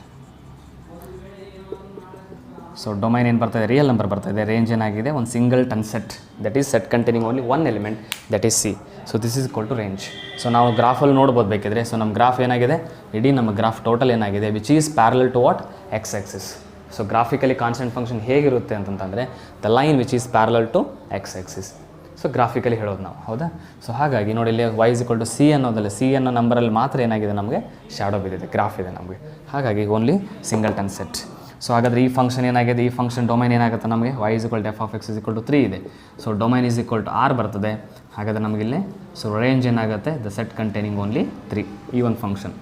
ಸೊ ಡೊಮೈನ್ ಏನು ಬರ್ತಾಯಿದೆ? ರಿಯಲ್ ನಂಬರ್ ಬರ್ತಾಯಿದೆ. ರೇಂಜ್ ಏನಾಗಿದೆ? ಒಂದು singleton set, that is set containing only one element, that is c. So this is equal to range. So ನಾವು ಗ್ರಾಫಲ್ಲಿ ನೋಡ್ಬೋದು ಬೇಕಿದ್ರೆ. ಸೊ ನಮ್ಮ ಗ್ರಾಫ್ ಏನಾಗಿದೆ? ಇಡೀ ನಮ್ಮ ಗ್ರಾಫ್ ಟೋಟಲ್ ಏನಾಗಿದೆ? Which is parallel to what? X axis. So graphically constant function ಹೇಗಿರುತ್ತೆ ಅಂತಂದರೆ, the line which is parallel to x axis. So graphically ಹೇಳೋದು ನಾವು, ಹೌದಾ? ಸೊ ಹಾಗಾಗಿ ನೋಡಿ, ಇಲ್ಲಿ y is equal to c ಅನ್ನೋದಲ್ಲ, ಸಿ ಅನ್ನೋ ನಂಬರಲ್ಲಿ ಮಾತ್ರ ಏನಾಗಿದೆ ನಮಗೆ? ಶಾಡೋ ಬಿದ್ದಿದೆ, ಗ್ರಾಫ್ ಇದೆ ನಮಗೆ. ಹಾಗಾಗಿ ಓನ್ಲಿ ಸಿಂಗಲ್ಟನ್ ಸೆಟ್. ಸೊ ಹಾಗಾದರೆ ಈ ಫಂಕ್ಷನ್ ಏನಾಗಿದೆ? ಈ ಫಂಕ್ಷನ್ ಡೊಮೈನ್ ಏನಾಗುತ್ತೆ ನಮಗೆ? y is equal to F of X is equal to 3 ಇದೆ. So domain is equal to R ಬರ್ತದೆ. ಹಾಗಾದರೆ ನಮಗಿಲ್ಲಿ ಸೊ ರೇಂಜ್ ಏನಾಗುತ್ತೆ? The set containing only 3. ಈ ಒಂದು ಫಂಕ್ಷನ್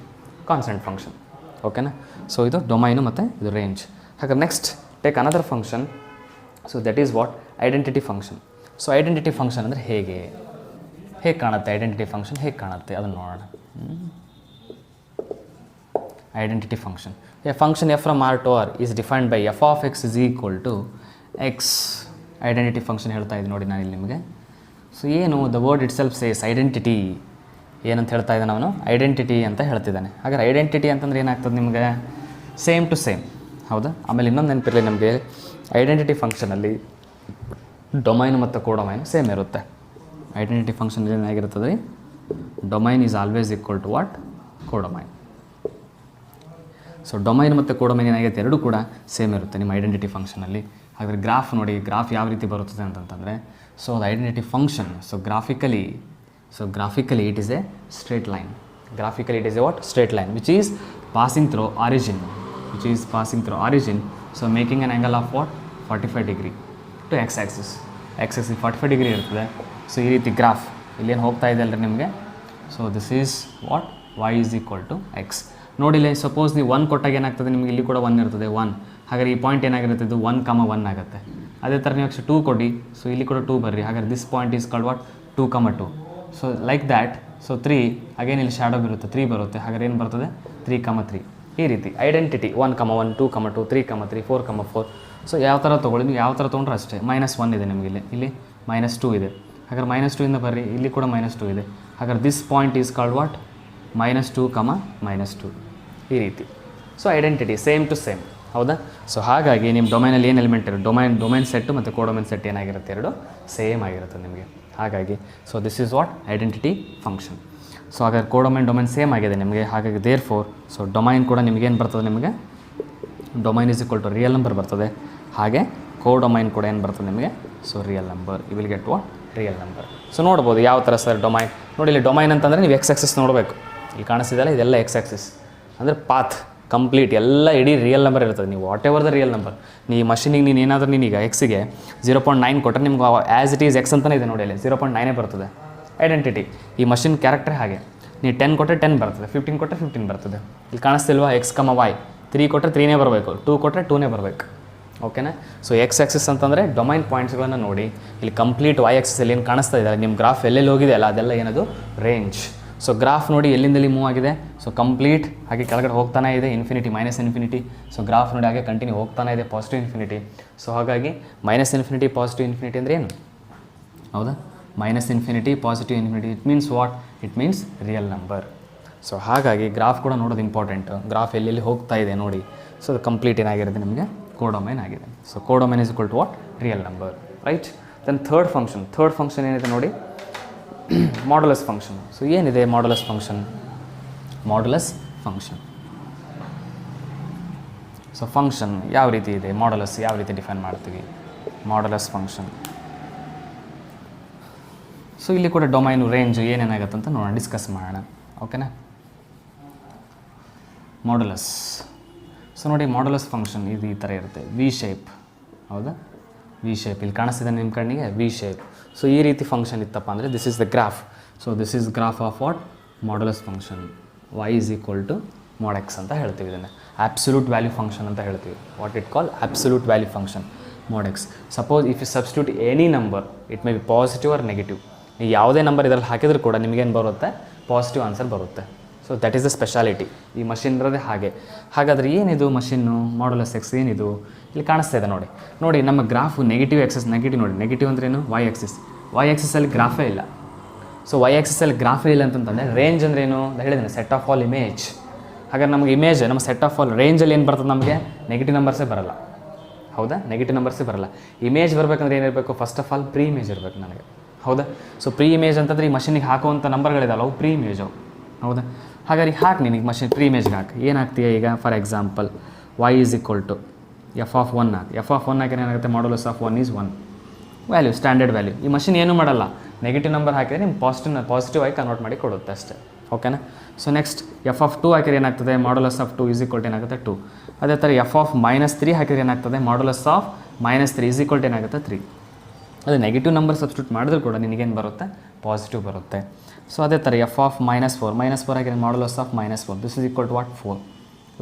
ಕಾನ್ಸ್ಟೆಂಟ್ ಫಂಕ್ಷನ್, ಓಕೆನಾ? ಸೊ ಇದು ಡೊಮೈನು ಮತ್ತು ಇದು ರೇಂಜ್. ಹಾಗಾದ್ರೆ next take another function. So that is what? Identity function. So identity function ಅಂದರೆ ಹೇಗೆ ಕಾಣುತ್ತೆ? ಐಡೆಂಟಿಟಿ ಫಂಕ್ಷನ್ ಹೇಗೆ ಕಾಣುತ್ತೆ ಅದನ್ನು ನೋಡೋಣ. Identity function. A function f from R to R is defined by f of X is equal to x. Identity function ಹೇಳ್ತಾ ಇದ್ದೀನಿ ನೋಡಿ ನಾನು ಇಲ್ಲಿ ನಿಮಗೆ. ಸೊ ಏನು? The word itself says identity. ಏನಂತ ಹೇಳ್ತಾ ಇದ್ದಾನೆ ಅವನು, ಐಡೆಂಟಿಟಿ ಅಂತ ಹೇಳ್ತಿದ್ದಾನೆ. ಹಾಗಾದ್ರೆ ಐಡೆಂಟಿಟಿ ಅಂತಂದ್ರೆ ಏನಾಗ್ತದೆ ನಿಮಗೆ, ಸೇಮ್ ಟು ಸೇಮ್. ಹೌದಾ. ಆಮೇಲೆ ಇನ್ನೊಂದು ನೆನಪಿರಲಿ ನಮಗೆ, ಐಡೆಂಟಿಟಿ ಫಂಕ್ಷನಲ್ಲಿ ಡೊಮೈನ್ ಮತ್ತು ಕೋಡೊಮೈನ್ ಸೇಮ್ ಇರುತ್ತೆ. ಐಡೆಂಟಿಟಿ ಫಂಕ್ಷನ್ ಏನಾಗಿರ್ತದೆ ರೀ, domain is always equal to what, codomain. So domain ಮತ್ತು ಕೋಡೊಮೈನ್ ಏನಾಗುತ್ತೆ, ಎರಡೂ ಕೂಡ ಸೇಮ್ ಇರುತ್ತೆ ನಿಮ್ಮ ಐಡೆಂಟಿಟಿ ಫಂಕ್ಷನಲ್ಲಿ. ಹಾಗಾದರೆ ಗ್ರಾಫ್ ನೋಡಿ, ಗ್ರಾಫ್ ಯಾವ ರೀತಿ ಬರುತ್ತದೆ ಅಂತಂತಂದರೆ, so the identity function, so graphically it is a straight line. Graphically it is a what, straight line which is passing through origin, so making an angle of what, 45 degree to x axis 45 degree ಇರ್ತದೆ. So ಈ ರೀತಿ graph ಇಲ್ಲೇನು ಹೋಗ್ತಾ ಇದೆ ಅಲ್ರಿ ನಿಮಗೆ. So this is what, y is equal to x. ನೋಡಿಲ್ಲ, suppose ನೀವು 1 ಕೊಟ್ಟಾಗ ಏನಾಗ್ತದೆ ನಿಮಗೆ, ಇಲ್ಲಿ ಕೂಡ 1 ಇರ್ತದೆ 1. ಹಾಗಾದ್ರೆ ಈ ಪಾಯಿಂಟ್ ಏನಾಗಿರುತ್ತೆ, ಇದು 1,1 ಆಗುತ್ತೆ. ಅದೇ ಥರ ನೀವು ನೆಕ್ಸ್ಟ್ 2 ಕೊಡಿ, ಸೊ ಇಲ್ಲಿ ಕೂಡ 2 ಬರ್ರಿ. ಹಾಗಾದ್ರೆ this point is called what, 2,2. So like that. So 3 again ಇಲ್ಲಿ ಶ್ಯಾಡೋ ಬರುತ್ತೆ, 3 ಬರುತ್ತೆ. ಹಾಗಾದ್ರೆ ಏನು ಬರ್ತದೆ, 3,3. ಈ ರೀತಿ ಐಡೆಂಟಿಟಿ 1,1 2,2 3,3 4,4. ಸೊ ಯಾವ ಥರ ತೊಗೊಳ್ಳಿ, ನೀವು ಯಾವ ಥರ ತೊಗೊಂಡ್ರೆ ಅಷ್ಟೇ. -1 ಇದೆ ನಿಮಗೆ, ಇಲ್ಲಿ -2 ಇದೆ. ಹಾಗಾದ್ರೆ -2 ಇಂದ ಬರ್ರಿ, ಇಲ್ಲಿ ಕೂಡ -2 ಇದೆ. ಹಾಗಾದ್ರೆ this point is called what, -2, -2. ಈ ರೀತಿ. So identity same to same. ಹೌದಾ. ಸೊ ಹಾಗಾಗಿ ನಿಮ್ಮ ಡೊಮೈನಲ್ಲಿ ಏನು ಎಲಿಮೆಂಟ್ ಇರುತ್ತೆ, ಡೊಮೈನ್ ಸೆಟ್ಟು ಮತ್ತು ಕೋಡೊಮೈನ್ ಸೆಟ್ ಏನಾಗಿರುತ್ತೆ, ಎರಡು ಸೇಮ್ ಆಗಿರುತ್ತೆ ನಿಮಗೆ. ಹಾಗಾಗಿ so this is what, identity function. So ಹಾಗಾದ್ರೆ ಕೋಡೊಮೈನ್ ಡೊಮೈನ್ ಸೇಮ್ ಆಗಿದೆ ನಿಮಗೆ. ಹಾಗಾಗಿ ದೇರ್ ಫೋರ್, ಸೊ ಡೊಮೈನ್ ಕೂಡ ನಿಮಗೇನು ಬರ್ತದೆ, ನಿಮಗೆ domain is equal to real number ಬರ್ತದೆ. ಹಾಗೆ ಕೋಡೊಮೈನ್ ಕೂಡ ಏನು ಬರ್ತದೆ ನಿಮಗೆ, so real number. You will get what, real number. So ನೋಡ್ಬೋದು ಯಾವ ಥರ ಸರ್ ಡೊಮೈನ್. ನೋಡಿ ಇಲ್ಲಿ ಡೊಮೈನ್ ಅಂತಂದರೆ ನೀವು ಎಕ್ಸ್ ಆಕ್ಸಿಸ್ ನೋಡಬೇಕು. ಇಲ್ಲಿ ಕಾಣಿಸ್ತಿದೆಯಲ್ಲ, ಇದೆಲ್ಲ ಎಕ್ಸ್ ಆಕ್ಸಿಸ್ ಅಂದರೆ ಪಾತ್ ಕಂಪ್ಲೀಟ್ ಎಲ್ಲ ಇಡೀ ರಿಯಲ್ ನಂಬರ್ ಇರ್ತದೆ. ನೀವು what ever the real number, ನೀವು ಮಷಿನಿಗೆ ನೀನು ಏನಾದರೂ ನೀನೀಗ ಎಕ್ಸಿಗೆ 0.9 ಕೊಟ್ಟರೆ ನಿಮ್ಗೆ ಆ್ಯಸ್ ಇಟ್ ಈಸ್ ಎಕ್ಸ್ ಅಂತಲೇ ಇದೆ ನೋಡಿ, ಅಲ್ಲಿ 0.9 ಬರ್ತದೆ ಐಡೆಂಟಿಟಿ. ಈ ಮಷಿನ್ ಕ್ಯಾರೆಕ್ಟರ್ ಹಾಗೆ. ನೀವು 10 ಕೊಟ್ಟರೆ 10 ಬರ್ತದೆ, 15 ಕೊಟ್ಟರೆ 15 ಬರ್ತದೆ. ಇಲ್ಲಿ ಕಾಣಿಸ್ತಿಲ್ವಾ, x, y. 3 ಕೊಟ್ಟರೆ 3ನೇ ಬರಬೇಕು, 2 ಕೊಟ್ಟರೆ 2ನೇ ಬರಬೇಕು. ಓಕೆನಾ. ಸೊ ಎಕ್ಸ್ ಆಕ್ಸಿಸ್ ಅಂತಂದರೆ ಡೊಮೈನ್ ಪಾಯಿಂಟ್ಸ್ಗಳನ್ನು ನೋಡಿ. ಇಲ್ಲಿ ಕಂಪ್ಲೀಟ್ y ಆಕ್ಸಿಸಲ್ಲಿ ಏನು ಕಾಣಿಸ್ತಾ ಇದೆ, ನಿಮ್ಮ ಗ್ರಾಫ್ ಎಲ್ಲೆಲ್ಲಿ ಹೋಗಿದೆ ಅಲ್ಲ, ಅದೆಲ್ಲ ಏನದು ರೇಂಜ್. ಸೊ ಗ್ರಾಫ್ ನೋಡಿ ಎಲ್ಲಿಂದಲ್ಲಿ ಮೂವ್ ಆಗಿದೆ, ಸೊ ಕಂಪ್ಲೀಟ್ ಹಾಗೆ ಕೆಳಗಡೆ ಹೋಗ್ತಾನೆ ಇದೆ, ಇನ್ಫಿನಿಟಿ -ಇನ್ಫಿನಿಟಿ. ಸೊ ಗ್ರಾಫ್ ನೋಡಿ ಹಾಗೆ ಕಂಟಿನ್ಯೂ ಹೋಗ್ತಾನೆ ಇದೆ, ಪಾಸಿಟಿವ್ ಇನ್ಫಿನಿಟಿ. ಸೊ ಹಾಗಾಗಿ -ಇನ್ಫಿನಿಟಿ ಪಾಸಿಟಿವ್ ಇನ್ಫಿನಿಟಿ ಅಂದರೆ ಏನು, ಹೌದಾ, -infinity positive infinity. It means what, it means real number. So ಹಾಗಾಗಿ ಗ್ರಾಫ್ ಕೂಡ ನೋಡೋದು ಇಂಪಾರ್ಟೆಂಟು. ಗ್ರಾಫ್ ಎಲ್ಲೆಲ್ಲಿ ಹೋಗ್ತಾ ಇದೆ ನೋಡಿ. ಸೊ ಅದು ಕಂಪ್ಲೀಟ್ ಏನಾಗಿರುತ್ತೆ ನಿಮಗೆ, ಕೋಡೊಮೈನ್ ಆಗಿದೆ. So codomain is equal to what, real number, right. Then third function ಏನಿದೆ ನೋಡಿ, ಮಾಡ್ಯುಲಸ್ ಫಂಕ್ಷನ್. ಸೊ ಏನಿದೆ ಮಾಡ್ಯುಲಸ್ ಫಂಕ್ಷನ್, ಸೊ ಫಂಕ್ಷನ್ ಯಾವ ರೀತಿ ಇದೆ, ಮಾಡ್ಯುಲಸ್ ಯಾವ ರೀತಿ ಡಿಫೈನ್ ಮಾಡ್ತೀವಿ, ಮಾಡ್ಯುಲಸ್ ಫಂಕ್ಷನ್. ಸೊ ಇಲ್ಲಿ ಕೂಡ ಡೊಮೈನು ರೇಂಜ್ ಏನೇನಾಗುತ್ತೆ ಅಂತ ನೋಡೋಣ, ಡಿಸ್ಕಸ್ ಮಾಡೋಣ. ಓಕೆನಾ. ಮಾಡ್ಯುಲಸ್. ಸೊ ನೋಡಿ ಮಾಡ್ಯುಲಸ್ ಫಂಕ್ಷನ್ ಇದು ಈ ಥರ ಇರುತ್ತೆ, ವಿ ಶೇಪ್. ಹೌದಾ, ವಿ ಶೇಪ್ ಇಲ್ಲಿ ಕಾಣಿಸ್ತಿದೆ ನಿಮ್ಮ ಕಣ್ಣಿಗೆ, ವಿ ಶೇಪ್. ಸೊ ಈ ರೀತಿ ಫಂಕ್ಷನ್ ಇತ್ತಪ್ಪ ಅಂದರೆ this is the graph. So this is graph of what, modulus function. y is equal to mod x ಅಂತ ಹೇಳ್ತೀವಿ. ಇದನ್ನು ಆಬ್ಸಲ್ಯೂಟ್ ವ್ಯಾಲ್ಯೂ ಫಂಕ್ಷನ್ ಅಂತ ಹೇಳ್ತೀವಿ. What it call, absolute value function, mod x. Suppose if you substitute any number, it may be positive or negative. ನೀವು ಯಾವುದೇ number ಇದರಲ್ಲಿ ಹಾಕಿದರೂ ಕೂಡ ನಿಮಗೇನು ಬರುತ್ತೆ, ಪಾಸಿಟಿವ್ ಆನ್ಸರ್ ಬರುತ್ತೆ. So that is the speciality. ಈ ಮಷಿನ್ ಇರೋದೇ ಹಾಗೆ. ಹಾಗಾದರೆ ಏನಿದು ಮಷಿನ್ನು, ಮಾಡ್ಯುಲಸ್ ಎಕ್ಸ್ ಏನಿದು, ಇಲ್ಲಿ ಕಾಣಿಸ್ತಾ ಇದೆ ನೋಡಿ ನಮ್ಮ ಗ್ರಾಫು ನೆಗೆಟಿವ್ ಎಕ್ಸಸ್, ನೆಗೆಟಿವ್ ನೋಡಿ, ನೆಗೆಟಿವ್ ಅಂದ್ರೇನು, y ಆಕ್ಸಿಸಲ್ಲಿ ಗ್ರಾಫೇ ಇಲ್ಲ. ಸೊ y ಆಕ್ಸಿಸಲ್ಲಿ ಗ್ರಾಫೇ ಇಲ್ಲ ಅಂತಂದರೆ ರೇಂಜ್ ಅಂದ್ರೇನು ಹೇಳಿದ್ದೇನೆ, ಸೆಟ್ ಆಫ್ ಆಲ್ ಇಮೇಜ್. ಹಾಗಾದ್ರೆ ನಮಗೆ ಇಮೇಜ್, ನಮ್ಮ ಸೆಟ್ ಆಫ್ ಆಲ್ ರೇಂಜಲ್ಲಿ ಏನು ಬರ್ತದೆ, ನಮಗೆ ನೆಗೆಟಿವ್ ನಂಬರ್ಸೇ ಬರಲ್ಲ. ಹೌದಾ, ನೆಗೆಟಿವ್ ನಂಬರ್ಸೇ ಬರಲ್ಲ. ಇಮೇಜ್ ಬರಬೇಕಂದ್ರೆ ಏನಿರಬೇಕು, first of all pre image ಇರಬೇಕು ನನಗೆ. ಹೌದಾ. ಸೊ ಪ್ರೀ ಇಮೇಜ್ ಅಂತಂದರೆ ಈ ಮಷಿನಿಗೆ ಹಾಕುವಂಥ ನಂಬರ್ಗಳಿದಾವೆ, ಅವು ಪ್ರೀ ಇಮೇಜ್ ಅವು. ಹೌದಾ. ಹಾಗಾಗಿ ಹಾಕಿ ನೀನು ಮಷಿನ್ ಪ್ರೀ ಇಮೇಜ್ಗೆ ಹಾಕಿ. ಏನು ಹಾಕ್ತೀಯ ಈಗ, for example y is equal to f(1) ಹಾಕಿ. f(1) ಹಾಕಿದ್ರೆ ಏನಾಗುತ್ತೆ, modulus of 1 is 1 value, standard value. ಈ ಮಷಿನ್ ಏನೂ ಮಾಡಲ್ಲ, ನೆಗೆಟಿವ್ ನಂಬರ್ ಹಾಕಿದರೆ ನಿಮ್ಮ ಪಾಸಿಟಿವ್ ಆಗಿ ಕನ್ವರ್ಟ್ ಮಾಡಿ ಕೊಡುತ್ತೆ ಅಷ್ಟೇ. ಓಕೆನಾ. ಸೊ ನೆಕ್ಸ್ಟ್ f(2) ಹಾಕಿದ್ರೆ ಏನಾಗ್ತದೆ, modulus of 2 is equal to ಏನಾಗುತ್ತೆ 2. ಅದೇ ಥರ f(-3) ಹಾಕಿದ್ರೆ ಏನಾಗ್ತದೆ, modulus of -3 is equal to ಏನಾಗುತ್ತೆ 3. ಅದು ನೆಗೆಟಿವ್ ನಂಬರ್ ಸಬ್ಸ್ಟಿಟ್ಯೂಟ್ ಮಾಡಿದ್ರು ಕೂಡ ನಿನಗೇನು ಬರುತ್ತೆ, ಪಾಸಿಟಿವ್ ಬರುತ್ತೆ. ಸೊ ಅದೇ ಥರ f(-4) ಹಾಕಿದ್ರೆ modulus of -4 this is equal to what, 4,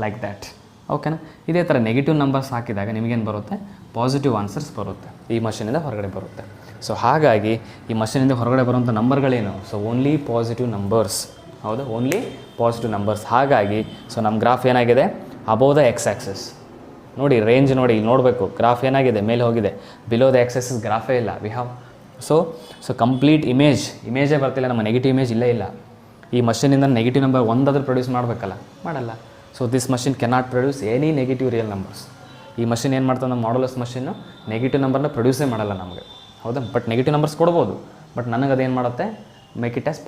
like that. ಓಕೆನಾ. ಇದೇ ಥರ ನೆಗೆಟಿವ್ ನಂಬರ್ಸ್ ಹಾಕಿದಾಗ ನಿಮಗೇನು ಬರುತ್ತೆ, ಪಾಸಿಟಿವ್ ಆನ್ಸರ್ಸ್ ಬರುತ್ತೆ, ಈ ಮಷಿನಿಂದ ಹೊರಗಡೆ ಬರುತ್ತೆ. ಸೊ ಹಾಗಾಗಿ ಈ ಮಷಿನಿಂದ ಹೊರಗಡೆ ಬರುವಂಥ ನಂಬರ್ಗಳೇನು, ಸೊ ಓನ್ಲಿ ಪಾಸಿಟಿವ್ ನಂಬರ್ಸ್. ಹೌದಾ, ಓನ್ಲಿ ಪಾಸಿಟಿವ್ ನಂಬರ್ಸ್. ಹಾಗಾಗಿ ಸೊ ನಮ್ಮ ಗ್ರಾಫ್ ಏನಾಗಿದೆ, ಅಬೋವ್ ದ ಎಕ್ಸ್ ಆಕ್ಸಸ್. ನೋಡಿ ರೇಂಜ್ ನೋಡಿ, ನೋಡಬೇಕು ಗ್ರಾಫ್ ಏನಾಗಿದೆ, ಮೇಲೆ ಹೋಗಿದೆ. ಬಿಲೋ ದ ಎಕ್ಸ್ ಆಕ್ಸಸ್ ಗ್ರಾಫೇ ಇಲ್ಲ. ವಿ ಹ್ಯಾವ್ ಸೊ ಕಂಪ್ಲೀಟ್ ಇಮೇಜೇ ಬರ್ತಿಲ್ಲ, ನಮ್ಮ ನೆಗೆಟಿವ್ ಇಮೇಜ್ ಇಲ್ಲೇ ಇಲ್ಲ. ಈ ಮಷೀನಿಂದ ನೆಗೆಟಿವ್ ನಂಬರ್ ಒಂದಾದರೂ ಪ್ರೊಡ್ಯೂಸ್ ಮಾಡಬೇಕಲ್ಲ, ಮಾಡಲ್ಲ. So this machine cannot produce any negative real numbers. ಈ ಮಷಿನ್ ಏನು ಮಾಡ್ತದೆ, ನಮ್ಮ ಮಾಡ್ಯುಲಸ್ ಮಷಿನ್ನು ನೆಗೆಟಿವ್ ನಂಬರ್ನ ಪ್ರೊಡ್ಯೂಸೇ ಮಾಡಲ್ಲ ನಮಗೆ, ಹೌದಾ. ಬಟ್ ನೆಗೆಟಿವ್ ನಂಬರ್ಸ್ ಕೊಡ್ಬೋದು, ಬಟ್ ನನಗೆ ಅದೇನು ಮಾಡುತ್ತೆ, ಮೇಕ್ ಇಟ್ ಆಸ್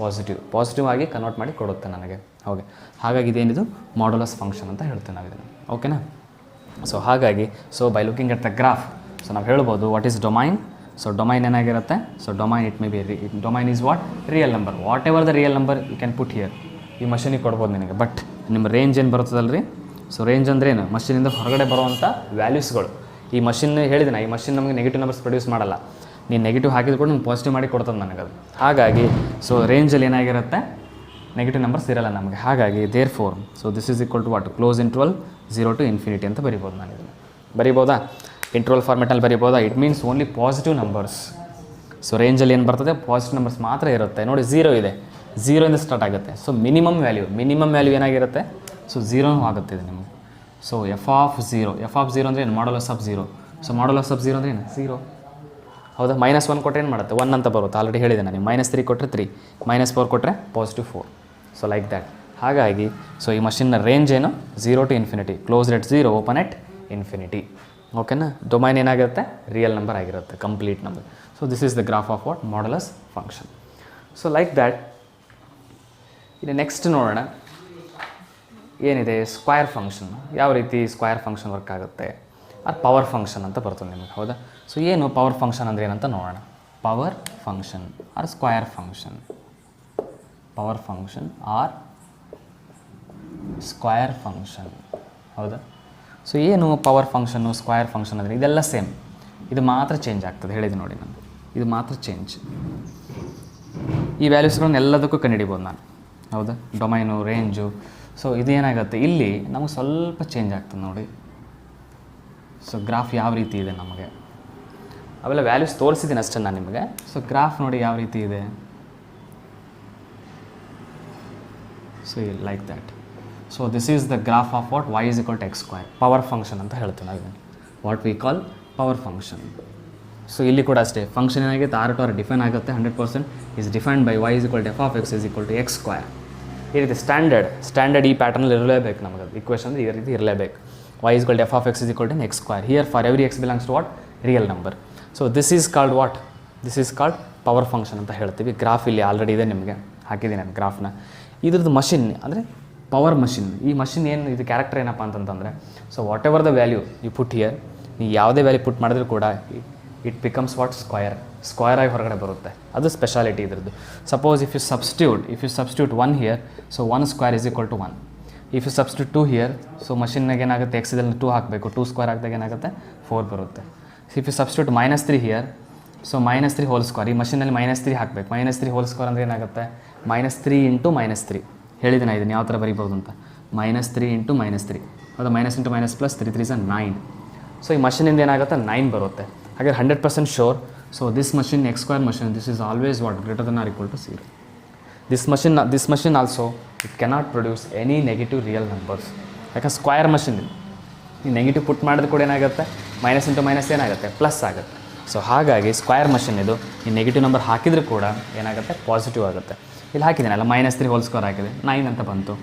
ಪಾಸಿಟಿವ್ ಆಗಿ ಕನ್ವರ್ಟ್ ಮಾಡಿ ಕೊಡುತ್ತೆ ನನಗೆ. ಓಕೆ, ಹಾಗಾಗಿ ಇದೇನಿದು ಮಾಡ್ಯುಲಸ್ ಫಂಕ್ಷನ್ ಅಂತ ಹೇಳ್ತೇವೆ ನಾವು ಇದನ್ನು. ಓಕೆನಾ. ಸೊ ಹಾಗಾಗಿ by looking at the graph, so ನಾವು ಹೇಳ್ಬೋದು what is domain. So domain ಏನಾಗಿರುತ್ತೆ, so domain it may be domain is what, real number, whatever the real number you can put here. ಈ ಮಷೀನಿಗೆ ಕೊಡ್ಬೋದು ನಿನಗೆ. But ನಿಮ್ಮ range ಏನು ಬರ್ತದಲ್ಲ ರೀ, ಸೊ ರೇಂಜ್ ಅಂದ್ರೆ ಏನು, ಮಷೀನಿಂದ ಹೊರಗಡೆ ಬರುವಂಥ ವ್ಯಾಲ್ಯೂಸ್ಗಳು. ಈ ಮಷಿನ್ ಹೇಳಿದಿನ, ಈ ಮಷಿನ್ ನಮಗೆ ನೆಗೆಟಿವ್ ನಂಬರ್ಸ್ ಪ್ರೊಡ್ಯೂಸ್ ಮಾಡಲ್ಲ. ನೀನು ನೆಗೆಟಿವ್ ಹಾಕಿದ್ರು ಕೂಡ ನಿಮ್ಗೆ ಪಾಸಿಟಿವ್ ಮಾಡಿ ಕೊಡ್ತದೆ ನನಗದು. ಹಾಗಾಗಿ ಸೊ ರೇಂಜಲ್ಲಿ ಏನಾಗಿರುತ್ತೆ, ನೆಗೆಟಿವ್ ನಂಬರ್ಸ್ ಇರಲ್ಲ ನಮಗೆ. ಹಾಗಾಗಿ therefore, so this is equal to what, close interval 0 to infinity ಅಂತ ಬರಿಬೋದು ನಾನು ಇದನ್ನು. ಬರಿಬೋದಾ, ಇಂಟರ್ವಲ್ ಫಾರ್ಮೆಟಲ್ಲಿ ಬರಿಬೋದಾ. It means only positive numbers. So ರೇಂಜಲ್ಲಿ ಏನು ಬರ್ತದೆ, ಪಾಸಿಟಿವ್ ನಂಬರ್ಸ್ ಮಾತ್ರ ಇರುತ್ತೆ. ನೋಡಿ 0 ಇದೆ, 0 ಇಂದ ಸ್ಟಾರ್ಟ್ ಆಗುತ್ತೆ. ಸೊ ಮಿನಿಮಮ್ ವ್ಯಾಲ್ಯೂ ಏನಾಗಿರುತ್ತೆ, ಸೊ 0 ಆಗುತ್ತೆ ಇದು ನಿಮಗೆ. ಸೊ ಎಫ್ ಆಫ್ ಝೀರೋ ಅಂದರೆ ಏನು, modulus of 0. So modulus of 0 ಅಂದರೆ ಏನು, 0, ಹೌದಾ. -1 ಕೊಟ್ಟರೆ ಏನು ಮಾಡುತ್ತೆ, 1 ಅಂತ ಬರುತ್ತೆ. ಆಲ್ರೆಡಿ ಹೇಳಿದೆ ನಾನು. -3 ಕೊಟ್ಟರೆ 3, -4 ಕೊಟ್ಟರೆ +4. So like that. ಹಾಗಾಗಿ ಸೊ ಈ ಮಷಿನ್ನ ರೇಂಜ್ ಏನು, 0 to infinity, close at 0, open at infinity. ಓಕೆನಾ. ಡೊಮೈನ್ ಏನಾಗಿರುತ್ತೆ, ರಿಯಲ್ ನಂಬರ್ ಆಗಿರುತ್ತೆ, complete number. So this is the graph of what, modulus function. So like that. ಇನ್ನು ನೆಕ್ಸ್ಟ್ ನೋಡೋಣ ಏನಿದೆ, ಸ್ಕ್ವಯರ್ ಫಂಕ್ಷನ್. ಯಾವ ರೀತಿ ಸ್ಕ್ವಯರ್ ಫಂಕ್ಷನ್ ವರ್ಕ್ ಆಗುತ್ತೆ, ಆರ್ ಪವರ್ ಫಂಕ್ಷನ್ ಅಂತ ಬರ್ತದೆ ನಿಮಗೆ, ಹೌದಾ. ಸೊ ಏನು ಪವರ್ ಫಂಕ್ಷನ್ ಅಂದರೆ ಏನಂತ ನೋಡೋಣ. Power function or square function, power function or square function, ಹೌದಾ. ಸೊ ಏನು ಪವರ್ ಫಂಕ್ಷನ್ನು, ಸ್ಕ್ವಯರ್ ಫಂಕ್ಷನ್ ಅಂದರೆ ಇದೆಲ್ಲ ಸೇಮ್, ಇದು ಮಾತ್ರ ಚೇಂಜ್ ಆಗ್ತದೆ. ಹೇಳಿದೆ ನೋಡಿ ನಾನು, ಇದು ಮಾತ್ರ ಚೇಂಜ್. ಈ ವ್ಯಾಲ್ಯೂಸ್ಗಳನ್ನ ಎಲ್ಲದಕ್ಕೂ ಕಂಡುಹಿಡಿಬೋದು ನಾನು, ಹೌದಾ. Domain, range. ಸೊ ಇದೇನಾಗುತ್ತೆ, ಇಲ್ಲಿ ನಮಗೆ ಸ್ವಲ್ಪ ಚೇಂಜ್ ಆಗ್ತದೆ ನೋಡಿ. ಸೊ ಗ್ರಾಫ್ ಯಾವ ರೀತಿ ಇದೆ ನಮಗೆ, ಅವೆಲ್ಲ ವ್ಯಾಲ್ಯೂಸ್ ತೋರಿಸಿದ್ದೀನಿ ಅಷ್ಟೇ ನಾನು ನಿಮಗೆ. ಸೊ ಗ್ರಾಫ್ ನೋಡಿ ಯಾವ ರೀತಿ ಇದೆ. So like that. So this is the graph of what, y = x², power function ಅಂತ ಹೇಳ್ತೀವಿ ನಾವು ಇದನ್ನು, what we call power function. So ಇಲ್ಲಿ ಕೂಡ ಅಷ್ಟೇ, ಫಂಕ್ಷನ್ ಏನಾಗುತ್ತೆ, r ಡಿಫೈನ್ ಆಗುತ್ತೆ 100% is defined by y = f(x) = x². ಈ ರೀತಿ ಸ್ಟ್ಯಾಂಡರ್ಡ್ ಈ ಪ್ಯಾಟರ್ನಲ್ಲಿ ಇರಲೇಬೇಕು ನಮಗೆ. ಇಕ್ವೇಷನ್ ಈ ರೀತಿ ಇರಲೇಬೇಕು. y = f(x) = x². Here for every x belongs to what, real number. So this is called what, this is called power function ಅಂತ ಹೇಳ್ತೀವಿ. ಗ್ರಾಫ್ ಇಲ್ಲಿ ಆಲ್ರೆಡಿ ಇದೆ, ನಿಮಗೆ ಹಾಕಿದ್ದೀನಿ ನಾನು ಗ್ರಾಫ್ನ. ಇದ್ರದ್ದು ಮಷಿನ್ ಅಂದರೆ ಪವರ್ ಮಷಿನ್. ಈ ಮಷಿನ್ ಏನು, ಇದು ಕ್ಯಾರೆಕ್ಟರ್ ಏನಪ್ಪ ಅಂತಂತಂದರೆ, so whatever the value you put here, ನೀವು ಯಾವುದೇ ವ್ಯಾಲ್ಯೂ ಪುಟ್ ಮಾಡಿದ್ರೂ ಕೂಡ ಇಟ್ ಬಿಕಮ್ಸ್ ವಾಟ್, ಸ್ಕ್ವಯರ್ ಆಗಿ ಹೊರಗಡೆ ಬರುತ್ತೆ. ಅದು ಸ್ಪೆಷಾಲಿಟಿ ಇದ್ರದ್ದು. Suppose if you substitute 1 here, so 1² = 1. If you substitute 2 here, so ಮಷಿನ್ನಾಗ ಏನಾಗುತ್ತೆ, ಎಕ್ಸಿದಲ್ಲಿ 2 ಹಾಕಬೇಕು, 2² ಹಾಕಿದಾಗ ಏನಾಗುತ್ತೆ, 4 ಬರುತ್ತೆ. If you substitute -3 here, so -3² ಈ ಮಷಿನಲ್ಲಿ -3 ಹಾಕಬೇಕು. -3² ಅಂದರೆ ಏನಾಗುತ್ತೆ, -3 × -3. ಹೇಳಿದ್ದೀನಿ ಇದನ್ನು ಯಾವ ಥರ ಬರೀಬೋದು ಅಂತ, -3 × -3, ಅದು -× -+, 3 3 = 9. ಸೊ ಈ ಮಷಿನಿಂದ ಏನಾಗುತ್ತೆ, 9 ಬರುತ್ತೆ. ಹಾಗೆ 100% sure. So this machine, x² machine, this is always what, >= 0. This machine also, it cannot produce any negative real numbers. ಯಾಕೆ ಸ್ಕ್ವಯರ್ ಮಷಿನ್, ಈ ನೆಗೆಟಿವ್ ಪುಟ್ ಮಾಡಿದ್ರೆ ಕೂಡ ಏನಾಗುತ್ತೆ, -× - ಏನಾಗುತ್ತೆ, ಪ್ಲಸ್ ಆಗುತ್ತೆ. ಸೊ ಹಾಗಾಗಿ ಸ್ಕ್ವಯರ್ ಮಷಿನ್ ಇದು. ಈ ನೆಗೆಟಿವ್ ನಂಬರ್ ಹಾಕಿದರೂ ಕೂಡ ಏನಾಗುತ್ತೆ, ಪಾಸಿಟಿವ್ ಆಗುತ್ತೆ. ಇಲ್ಲಿ ಹಾಕಿದ್ದೀನಲ್ಲ, -3² ಹಾಕಿದೆ, 9 ಅಂತ ಬಂತು.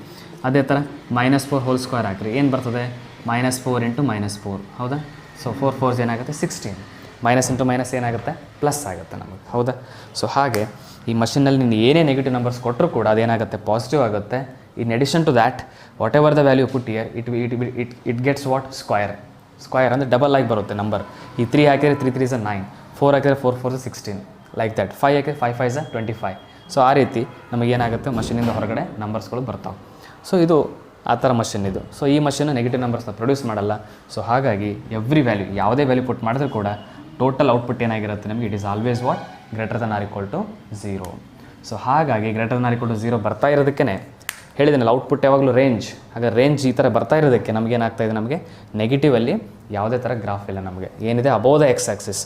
ಅದೇ ಥರ -4² ಹಾಕಿರಿ, ಏನು ಬರ್ತದೆ, -4 × -4, ಹೌದಾ. ಸೊ 4 4s ಏನಾಗುತ್ತೆ, 16. -× ಏನಾಗುತ್ತೆ, ಪ್ಲಸ್ ಆಗುತ್ತೆ ನಮಗೆ, ಹೌದಾ. ಸೊ ಹಾಗೆ ಈ ಮಷಿನಲ್ಲಿ ನೀನು ಏನೇ ನೆಗೆಟಿವ್ ನಂಬರ್ಸ್ ಕೊಟ್ಟರು ಕೂಡ ಅದೇನಾಗುತ್ತೆ, ಪಾಸಿಟಿವ್ ಆಗುತ್ತೆ. In addition to that, whatever the value put here, it gets what, square ಅಂದರೆ ಡಬಲ್ ಆಗಿ ಬರುತ್ತೆ ನಂಬರ್. ಈ 3 ಹಾಕಿದರೆ 3 3 = 9, 4 ಹಾಕಿದರೆ 4 4 = 16, ಲೈಕ್ ದ್ಯಾಟ್. 5 ಹಾಕಿದರೆ 5 5 = 25. ಸೊ ಆ ರೀತಿ ನಮಗೇನಾಗುತ್ತೆ, ಮಷಿನಿಂದ ಹೊರಗಡೆ ನಂಬರ್ಸ್ಗಳು ಬರ್ತಾವೆ. ಸೊ ಇದು ಆ ಥರ ಮಷಿನ್ ಇದು. ಸೊ ಈ ಮಷಿನ್ನು ನೆಗೆಟಿವ್ ನಂಬರ್ಸ್ನ ಪ್ರೊಡ್ಯೂಸ್ ಮಾಡಲ್ಲ. ಸೊ ಹಾಗಾಗಿ ಎವ್ರಿ ವ್ಯಾಲ್ಯೂ, ಯಾವುದೇ ವ್ಯಾಲ್ಯೂ ಪುಟ್ ಮಾಡಿದ್ರೂ ಕೂಡ ಟೋಟಲ್ ಔಟ್ಪುಟ್ ಏನಾಗಿರುತ್ತೆ ನಮಗೆ, it is always what, > 0. So ಹಾಗಾಗಿ > 0 ಬರ್ತಾ ಇರೋದಕ್ಕೇ ಹೇಳಿದ್ದೀನಲ್ಲ, ಔಟ್ಪುಟ್ ಯಾವಾಗಲೂ ರೇಂಜ್. ಹಾಗೆ ರೇಂಜ್ ಈ ಥರ ಬರ್ತಾ ಇರೋದಕ್ಕೆ ನಮಗೇನಾಗ್ತಾಯಿದೆ, ನಮಗೆ ನೆಗೆಟಿವಲ್ಲಿ ಯಾವುದೇ ಥರ ಗ್ರಾಫ್ ಇಲ್ಲ. ನಮಗೆ ಏನಿದೆ, ಅಬೋವ್ ದ ಎಕ್ಸ್ ಆಕ್ಸಿಸ್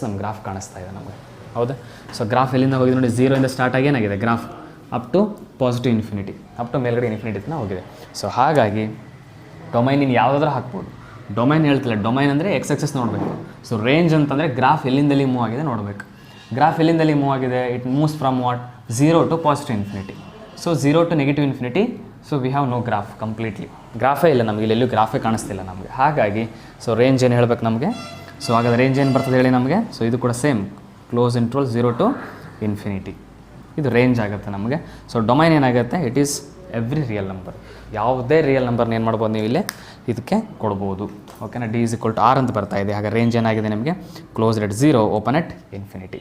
ನಮ್ಮ ಗ್ರಾಫ್ ಕಾಣಿಸ್ತಾ ಇದೆ ನಮಗೆ, ಹೌದಾ. ಸೊ ಗ್ರಾಫ್ ಎಲ್ಲಿಂದ ಹೋಗಿದೆ ನೋಡಿ, 0 ಇಂದ ಸ್ಟಾರ್ಟ್ ಆಗಿ ಏನಾಗಿದೆ graph, up to +∞, up to ಮೇಲ್ಗಡೆ ಇನ್ಫಿನಿಟಿ ತನಕ ಹೋಗಿದೆ. ಸೊ ಹಾಗಾಗಿ ಡೊಮೈನ್ ನೀನು ಯಾವುದಾದ್ರೂ ಹಾಕ್ಬೋದು. ಡೊಮೈನ್ ಹೇಳ್ತಿಲ್ಲ, ಡೊಮೈನ್ ಅಂದರೆ ಎಕ್ಸ್ ಆಕ್ಸಿಸ್ ನೋಡಬೇಕು. ಸೊ ರೇಂಜ್ ಅಂತಂದರೆ ಗ್ರಾಫ್ ಎಲ್ಲಿಂದಲ್ಲಿ ಮೂವ್ ಆಗಿದೆ ನೋಡಬೇಕು. ಗ್ರಾಫ್ ಎಲ್ಲಿಂದಲ್ಲಿ ಮೂವ್ ಆಗಿದೆ, it moves from what, 0 to +∞. So 0 to negative infinity, so we have no graph completely. ಗ್ರಾಫೇ ಇಲ್ಲ ನಮಗೆ, ಇಲ್ಲೆಲ್ಲೂ ಗ್ರಾಫೇ ಕಾಣಿಸ್ತಿಲ್ಲ ನಮಗೆ. ಹಾಗಾಗಿ ಸೊ ರೇಂಜ್ ಏನು ಹೇಳಬೇಕು ನಮಗೆ? ಸೊ ಹಾಗಾದ್ರೆ ರೇಂಜ್ ಏನು ಬರ್ತದೆ ಹೇಳಿ ನಮಗೆ? ಸೊ ಇದು ಕೂಡ same close interval 0 to infinity, ಇದು ರೇಂಜ್ ಆಗುತ್ತೆ ನಮಗೆ. ಸೊ ಡೊಮೈನ್ ಏನಾಗುತ್ತೆ? It is every real number. ಯಾವುದೇ ರಿಯಲ್ ನಂಬರ್ನ ಏನು ಮಾಡ್ಬೋದು ನೀವು ಇಲ್ಲಿ ಇದಕ್ಕೆ ಕೊಡ್ಬೋದು. ಓಕೆನಾ? D = R ಅಂತ ಬರ್ತಾ ಇದೆ. ಹಾಗೆ ರೇಂಜ್ ಏನಾಗಿದೆ ನಿಮಗೆ? Close at 0, open at infinity.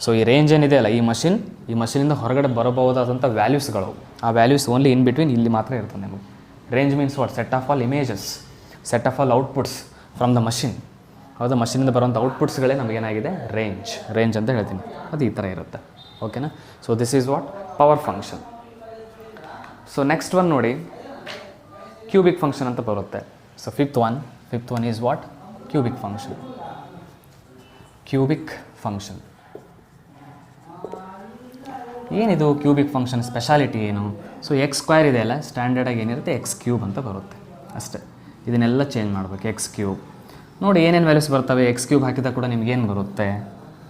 So ಈ ರೇಂಜ್ ಏನಿದೆ ಅಲ್ಲ, ಈ ಮಷಿನಿಂದ ಹೊರಗಡೆ ಬರಬಹುದಾದಂಥ ವ್ಯಾಲ್ಯೂಸ್ಗಳು, ಆ ವ್ಯಾಲ್ಯೂಸ್ ಓನ್ಲಿ ಇನ್ ಬಿಟ್ವೀನ್ ಇಲ್ಲಿ ಮಾತ್ರ ಇರ್ತದೆ ನಿಮಗೆ. Range means what? Set of all images, set of all outputs from the machine. ಹೌದಾ? ಮಷಿನಿಂದ ಬರುವಂಥ ಔಟ್ಪುಟ್ಸ್ಗಳೇ ನಮಗೇನಾಗಿದೆ? ರೇಂಜ್ ಅಂತ ಹೇಳ್ತೀನಿ. ಅದು ಈ ಥರ ಇರುತ್ತೆ. ಓಕೆನಾ? So this is what? Power function. So next one ನೋಡಿ, ಕ್ಯೂಬಿಕ್ ಫಂಕ್ಷನ್ ಅಂತ ಬರುತ್ತೆ. So fifth one is what? Cubic function. ಏನಿದು ಕ್ಯೂಬಿಕ್ ಫಂಕ್ಷನ್ ಸ್ಪೆಷಾಲಿಟಿ ಏನು? ಸೊ x² ಇದೆ ಅಲ್ಲ, ಸ್ಟ್ಯಾಂಡರ್ಡಾಗಿ ಏನಿರುತ್ತೆ? x³ ಅಂತ ಬರುತ್ತೆ ಅಷ್ಟೇ. ಇದನ್ನೆಲ್ಲ ಚೇಂಜ್ ಮಾಡಬೇಕು. x³ ನೋಡಿ ಏನೇನು ವ್ಯಾಲ್ಯೂಸ್ ಬರ್ತವೆ. x³ ಹಾಕಿದಾಗ ಕೂಡ ನಿಮಗೇನು ಬರುತ್ತೆ?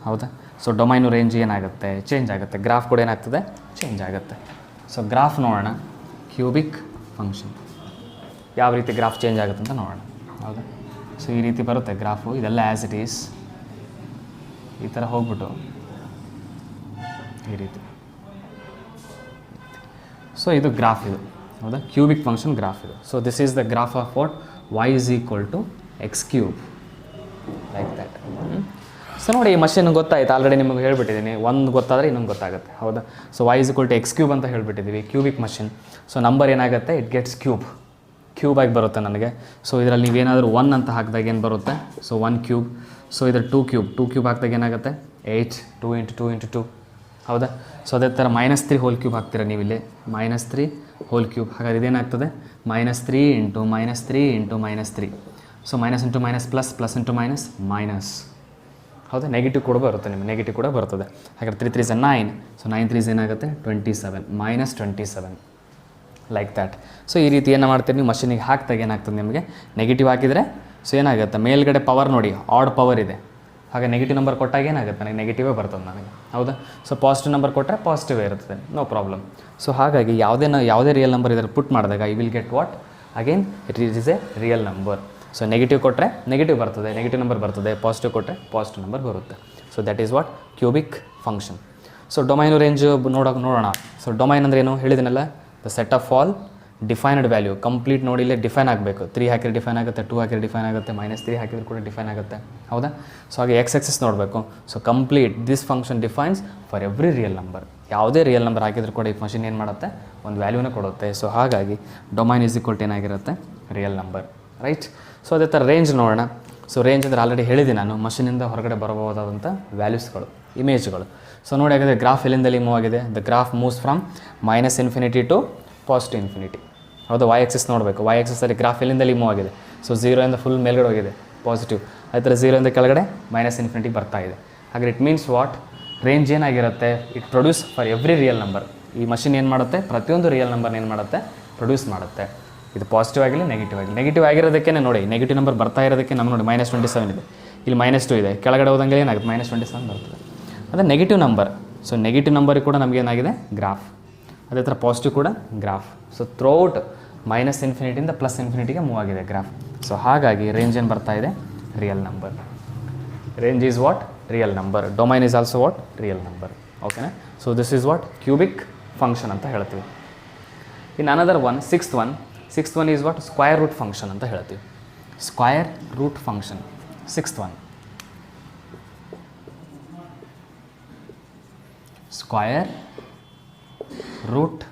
ಹೌದಾ? ಸೊ ಡೊಮೈನು ರೇಂಜ್ ಏನಾಗುತ್ತೆ? ಚೇಂಜ್ ಆಗುತ್ತೆ. ಗ್ರಾಫ್ ಕೂಡ ಏನಾಗ್ತದೆ? ಚೇಂಜ್ ಆಗುತ್ತೆ. ಸೊ ಗ್ರಾಫ್ ನೋಡೋಣ. ಕ್ಯೂಬಿಕ್ ಫಂಕ್ಷನ್ ಯಾವ ರೀತಿ ಗ್ರಾಫ್ ಚೇಂಜ್ ಆಗುತ್ತೆ ಅಂತ ನೋಡೋಣ. ಹೌದಾ? ಸೊ ಈ ರೀತಿ ಬರುತ್ತೆ ಗ್ರಾಫು. ಇದೆಲ್ಲ ಆ್ಯಸ್ ಇಟ್ ಈಸ್ ಈ ಥರ ಹೋಗ್ಬಿಟ್ಟು ಈ ರೀತಿ. ಸೊ ಇದು ಗ್ರಾಫ್ ಇದು. ಹೌದಾ? ಕ್ಯೂಬಿಕ್ ಫಂಕ್ಷನ್ ಗ್ರಾಫ್ ಇದು. So this is the graph of what? y = x³ like that. So ನೋಡಿ, ಈ ಮಷಿನ್ ಗೊತ್ತಾಯ್ತು ಆಲ್ರೆಡಿ, ನಿಮಗೆ ಹೇಳ್ಬಿಟ್ಟಿದ್ದೀನಿ. ಒಂದು ಗೊತ್ತಾದರೆ ಇನ್ನೊಂದು ಗೊತ್ತಾಗುತ್ತೆ. ಹೌದಾ? ಸೊ y = x³ ಅಂತ ಹೇಳ್ಬಿಟ್ಟಿದ್ದೀವಿ. Cubic machine. ಸೊ ನಂಬರ್ ಏನಾಗುತ್ತೆ? ಇಟ್ ಗೆಟ್ಸ್ ಕ್ಯೂಬಾಗಿ ಬರುತ್ತೆ ನನಗೆ. ಸೊ ಇದರಲ್ಲಿ ನೀವೇನಾದರೂ 1 ಅಂತ ಹಾಕಿದಾಗ ಏನು ಬರುತ್ತೆ? ಸೊ 1³ ಸೊ ಇದ್ರ 2³ ಹಾಕಿದಾಗ ಏನಾಗುತ್ತೆ? 8, 2 × 2 × 2. ಹೌದಾ? ಸೊ ಅದೇ ಥರ -3 ಹೋಲ್ ಕ್ಯೂಬ್ ಹಾಕ್ತೀರಾ ನೀವು ಇಲ್ಲಿ. -3 ಹೋಲ್ ಕ್ಯೂಬ್. ಹಾಗಾದ್ರೆ ಇದೇನಾಗ್ತದೆ? -3 × -3 × so minus into minus plus, plus into minus minus. ಹೌದಾ? ನೆಗೆಟಿವ್ ಕೂಡ ಬರುತ್ತೆ ನಿಮಗೆ, ನೆಗೆಟಿವ್ ಕೂಡ ಬರ್ತದೆ. ಹಾಗಾದ್ರೆ 3 3 = 9. ಸೊ 9 3 ಏನಾಗುತ್ತೆ? 27, -27 ಲೈಕ್ ದ್ಯಾಟ್. ಸೊ ಈ ರೀತಿ ಏನು ಮಾಡ್ತೀರಿ ನೀವು? ಮಷಿನಿಗೆ ಹಾಕಿದಾಗ ಏನಾಗ್ತದೆ ನಿಮಗೆ? ನೆಗೆಟಿವ್ ಹಾಕಿದರೆ ಸೊ ಏನಾಗುತ್ತೆ? ಮೇಲ್ಗಡೆ ಪವರ್ ನೋಡಿ, ಆಡ್ ಪವರ್ ಇದೆ. ಹಾಗೆ ನೆಗೆಟಿವ್ ನಂಬರ್ ಕೊಟ್ಟಾಗ ಏನಾಗುತ್ತೆ? ನನಗೆ ನೆಗೆಟಿವೇ ಬರ್ತದೆ ನನಗೆ. ಹೌದಾ? ಸೊ ಪಾಸಿಟಿವ್ ನಂಬರ್ ಕೊಟ್ಟರೆ ಪಾಸಿಟಿವೇ ಇರ್ತದೆ, ನೋ ಪ್ರಾಬ್ಲಮ್. ಸೊ ಹಾಗಾಗಿ ಯಾವುದೇ ರಿಯಲ್ ನಂಬರ್ ಇದರಲ್ಲಿ ಪುಟ್ ಮಾಡಿದಾಗ you will get what? Again it is a real number. So negative ಕೊಟ್ಟರೆ ನೆಗೆಟಿವ್ ಬರ್ತದೆ, ನೆಗೆಟಿವ್ ನಂಬರ್ ಬರ್ತದೆ. ಪಾಸಿಟಿವ್ ಕೊಟ್ಟರೆ ಪಾಸಿಟಿವ್ ನಂಬರ್ ಬರುತ್ತೆ. So that is what? Cubic function. So domain range ನೋಡೋಣ. ಸೊ ಡೊಮೈನ್ ಅಂದರೆ ಏನು ಹೇಳಿದನಲ್ಲ? The set of all defined value. Complete ನೋಡಿ, ಇಲ್ಲೇ ಡಿಫೈನ್ ಆಗಬೇಕು. 3 ಹಾಕಿದ್ರೆ ಡಿಫೈನ್ ಆಗುತ್ತೆ, 2 ಹಾಕಿದ್ರೆ ಡಿಫೈನ್ ಆಗುತ್ತೆ, -3 ಹಾಕಿದ್ರೆ ಕೂಡ ಡಿಫೈನ್ ಆಗುತ್ತೆ. ಹೌದಾ? ಸೊ ಹಾಗೆ x ನೋಡಬೇಕು. So complete this function defines for every real number. ಯಾವುದೇ ರಿಯಲ್ ನಂಬರ್ ಹಾಕಿದ್ರು ಕೂಡ ಈ ಮಷಿನ್ ಏನು ಮಾಡುತ್ತೆ? ಒಂದು ವ್ಯಾಲ್ಯೂನ ಕೊಡುತ್ತೆ. ಸೊ ಹಾಗಾಗಿ ಡೊಮೈನ್ = ಏನಾಗಿರುತ್ತೆ? Real number, right? ಸೊ ಅದೇ ಥರ ರೇಂಜ್ ನೋಡೋಣ. ಸೊ ರೇಂಜ್ ಅಂದರೆ ಆಲ್ರೆಡಿ ಹೇಳಿದ್ದೀನಿ ನಾನು, ಮಷಿನಿಂದ ಹೊರಗಡೆ ಬರಬಹುದಾದಂಥ ವ್ಯಾಲ್ಯೂಸ್ಗಳು, ಇಮೇಜ್ಗಳು. ಸೊ ನೋಡಿ, ಹಾಗಾದರೆ ಗ್ರಾಫ್ ಎಲ್ಲಿಂದಲ್ಲಿ ಮೂವ್ ಆಗಿದೆ? The graph moves from -∞ to +∞. ಹೌದಾ? y-axis ನೋಡಬೇಕು. y-axisಲ್ಲಿ ಗ್ರಾಫ್ ಎಲ್ಲಿಂದಲ್ಲಿ ಮೂವ್ ಆಗಿದೆ? ಸೊ 0 ಇಂದ ಫುಲ್ ಮೇಲ್ಗಡೆ ಹೋಗಿದೆ, ಪಾಸಿಟಿವ್. ಅದೇ ಥರ 0 ಇಂದ ಕೆಳಗಡೆ -∞ ಬರ್ತಾ ಇದೆ. ಹಾಗೆ ಇಟ್ ಮೀನ್ಸ್ ವಾಟ್? ರೇಂಜ್ ಏನಾಗಿರುತ್ತೆ? It produce for every real number. ಈ ಮಷಿನ್ ಏನು ಮಾಡುತ್ತೆ? ಪ್ರತಿಯೊಂದು ರಿಯಲ್ ನಂಬರ್ನ ಏನು ಮಾಡುತ್ತೆ? ಪ್ರೊಡ್ಯೂಸ್ ಮಾಡುತ್ತೆ. ಇದು ಪಾಸಿಟಿವ್ ಆಗಿರಲಿ, ನೆಗೆಟಿವ್ ಆಗಿರೋದಕ್ಕೆ ನೋಡಿ, ನೆಗೆಟಿವ್ ನಂಬರ್ ಬರ್ತಾ ಇರೋದಕ್ಕೆ ನಮ್ಗೆ ನೋಡಿ -27 ಇದೆ, ಇಲ್ಲಿ -2 ಇದೆ, ಕೆಳಗಡೆ ಹೋದಂಗೆ ಏನಾಗುತ್ತೆ? -27 ಬರ್ತದೆ. ಅದೇ ನೆಗೆಟಿವ್ ನಂಬರ್. ಸೊ ನೆಗೆಟಿವ್ ನಂಬರಿಗೆ ಕೂಡ ನಮಗೆ ಏನಾಗಿದೆ? ಗ್ರಾಫ್. ಅದೇ ಥರ ಪಾಸಿಟಿವ್ ಕೂಡ ಗ್ರಾಫ್. ಸೊ ಥ್ರೂಔಟ್ -∞ ಇಂದ +∞ ಮೂವ್ ಆಗಿದೆ ಗ್ರಾಫ್. ಸೊ ಹಾಗಾಗಿ ರೇಂಜ್ ಏನು ಬರ್ತಾ ಇದೆ? Real number. Range is what? Real number. Domain is also what? Real number. ಓಕೆನಾ? So this is what? Cubic function ಅಂತ ಹೇಳ್ತೀವಿ. In another one, sixth one is what? Square root function ಅಂತ ಹೇಳ್ತೀವಿ. Square root function, sixth one. Square root.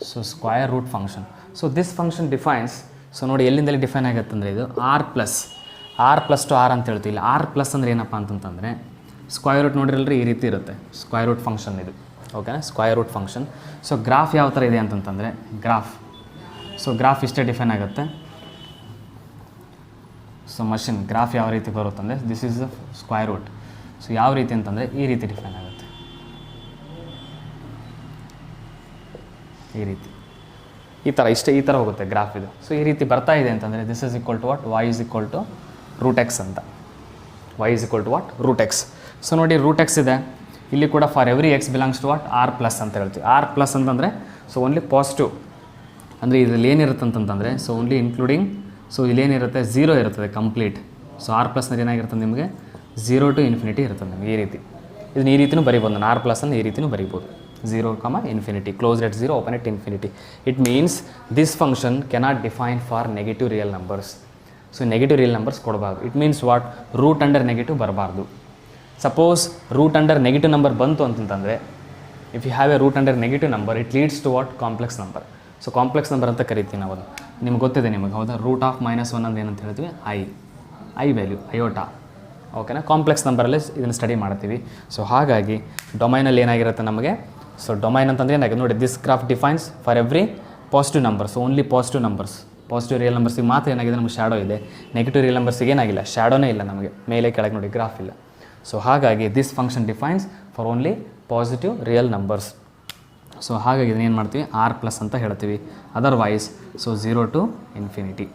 So square root function. So this function defines. So ನೋಡಿ, ಎಲ್ಲಿಂದಲೇ define ಆಗುತ್ತೆ ಅಂದರೆ ಇದು r + r ಅಂತ ಹೇಳ್ತೀವಿ. ಇಲ್ಲಿ r+ ಅಂದರೆ ಏನಪ್ಪ ಅಂತಂತಂದರೆ ಸ್ಕ್ವಯರ್ ರೂಟ್ ನೋಡಿರಲ್ರಿ, ಈ ರೀತಿ ಇರುತ್ತೆ ಸ್ಕ್ವಯರ್ ರೂಟ್ ಫಂಕ್ಷನ್ ಇದು. ಓಕೆನಾ? Square root function. So graph ಯಾವ ಥರ ಇದೆ ಅಂತಂತಂದರೆ ಗ್ರಾಫ್ ಇಷ್ಟೇ ಡಿಫೈನ್ ಆಗುತ್ತೆ. ಸೊ ಮಷಿನ್ ಗ್ರಾಫ್ ಯಾವ ರೀತಿ ಬರುತ್ತಂದರೆ this is the square root. So ಯಾವ ರೀತಿ ಅಂತಂದರೆ ಈ ರೀತಿ ಡಿಫೈನ್ ಆಗುತ್ತೆ, ಈ ರೀತಿ, ಈ ಥರ ಹೋಗುತ್ತೆ ಗ್ರಾಫ್ ಇದು. ಸೊ ಈ ರೀತಿ ಬರ್ತಾ ಇದೆ ಅಂತಂದರೆ this is equal to what? y = √x ಅಂತ. y = what? √x. ಸೊ ನೋಡಿ, √x ಇದೆ, ಇಲ್ಲಿ ಕೂಡ for every x belongs to what R plus ಅಂತ ಹೇಳ್ತೀವಿ. ಆರ್ ಪ್ಲಸ್ ಅಂತಂದರೆ ಸೊ ಓನ್ಲಿ ಪಾಸಿಟಿವ್, ಅಂದರೆ ಇದರಲ್ಲಿ ಏನಿರುತ್ತೆ ಅಂತಂತಂದರೆ ಸೊ ಓನ್ಲಿ ಇನ್ಕ್ಲೂಡಿಂಗ್, ಸೊ ಇಲ್ಲೇನಿರುತ್ತೆ 0 ಇರ್ತದೆ ಕಂಪ್ಲೀಟ್. ಸೊ ಆರ್ ಪ್ಲಸ್ನಲ್ಲಿ ಏನಾಗಿರ್ತದೆ ನಿಮಗೆ 0 to ಇನ್ಫಿನಿಟಿ ಇರ್ತದೆ ನಿಮಗೆ ಈ ರೀತಿ. ಇದನ್ನು ಈ ರೀತಿಯೂ ಬರಿಬೋದು, ನಾನು ಆರ್ ಪ್ಲಸ್ಸನ್ನು ಈ ರೀತಿಯೂ ಬರಿಬೋದು. 0, infinity, closed at 0, open at infinity. It means this function cannot define for negative real numbers. So negative real numbers ಕೊಡಬಾರ್ದು. It means what, root under negative ಬರಬಾರ್ದು. Suppose root under negative number ಬಂತು ಅಂತಂತಂದರೆ, if you have a root under negative number it leads to what, complex number. So complex number ಅಂತ ಕರಿತೀವಿ ನಾವು. ಅದು ನಿಮ್ಗೆ ಗೊತ್ತಿದೆ ನಿಮಗೆ, ಹೌದಾ? ರೂಟ್ ಆಫ್ -1 ಅಂದ್ರೆ ಏನಂತ ಹೇಳ್ತೀವಿ, ಐ ವ್ಯಾಲ್ಯೂ, ಅಯೋಟಾ. ಓಕೆನಾ? ಕಾಂಪ್ಲೆಕ್ಸ್ ನಂಬರಲ್ಲಿ ಇದನ್ನು ಸ್ಟಡಿ ಮಾಡ್ತೀವಿ. ಸೊ ಹಾಗಾಗಿ ಡೊಮೈನಲ್ಲಿ ಏನಾಗಿರುತ್ತೆ ನಮಗೆ, ಸೊ ಡೊಮೈನ್ ಅಂತಂದರೆ ಏನಾಗಿದೆ ನೋಡಿ, this graph defines for every positive numbers, only positive numbers. Positive real ನಂಬರ್ಸಿಗೆ ಮಾತ್ರ ಏನಾಗಿದೆ ನಮಗೆ ಶಾಡೋ ಇದೆ, ನೆಗೆಟಿವ್ ರಿಯಲ್ ನಂಬರ್ಸಿಗೆ ಏನಾಗಿಲ್ಲ, ಶಾಡೋನೇ ಇಲ್ಲ ನಮಗೆ, ಮೇಲೆ ಕೆಳಗೆ ನೋಡಿ ಗ್ರಾಫ್ ಇಲ್ಲ. ಸೊ ಹಾಗಾಗಿ this function defines for only positive real numbers. So ಹಾಗಾಗಿ ಇದನ್ನೇನು ಮಾಡ್ತೀವಿ, ಆರ್ ಪ್ಲಸ್ ಅಂತ ಹೇಳ್ತೀವಿ. Otherwise so 0 to infinity,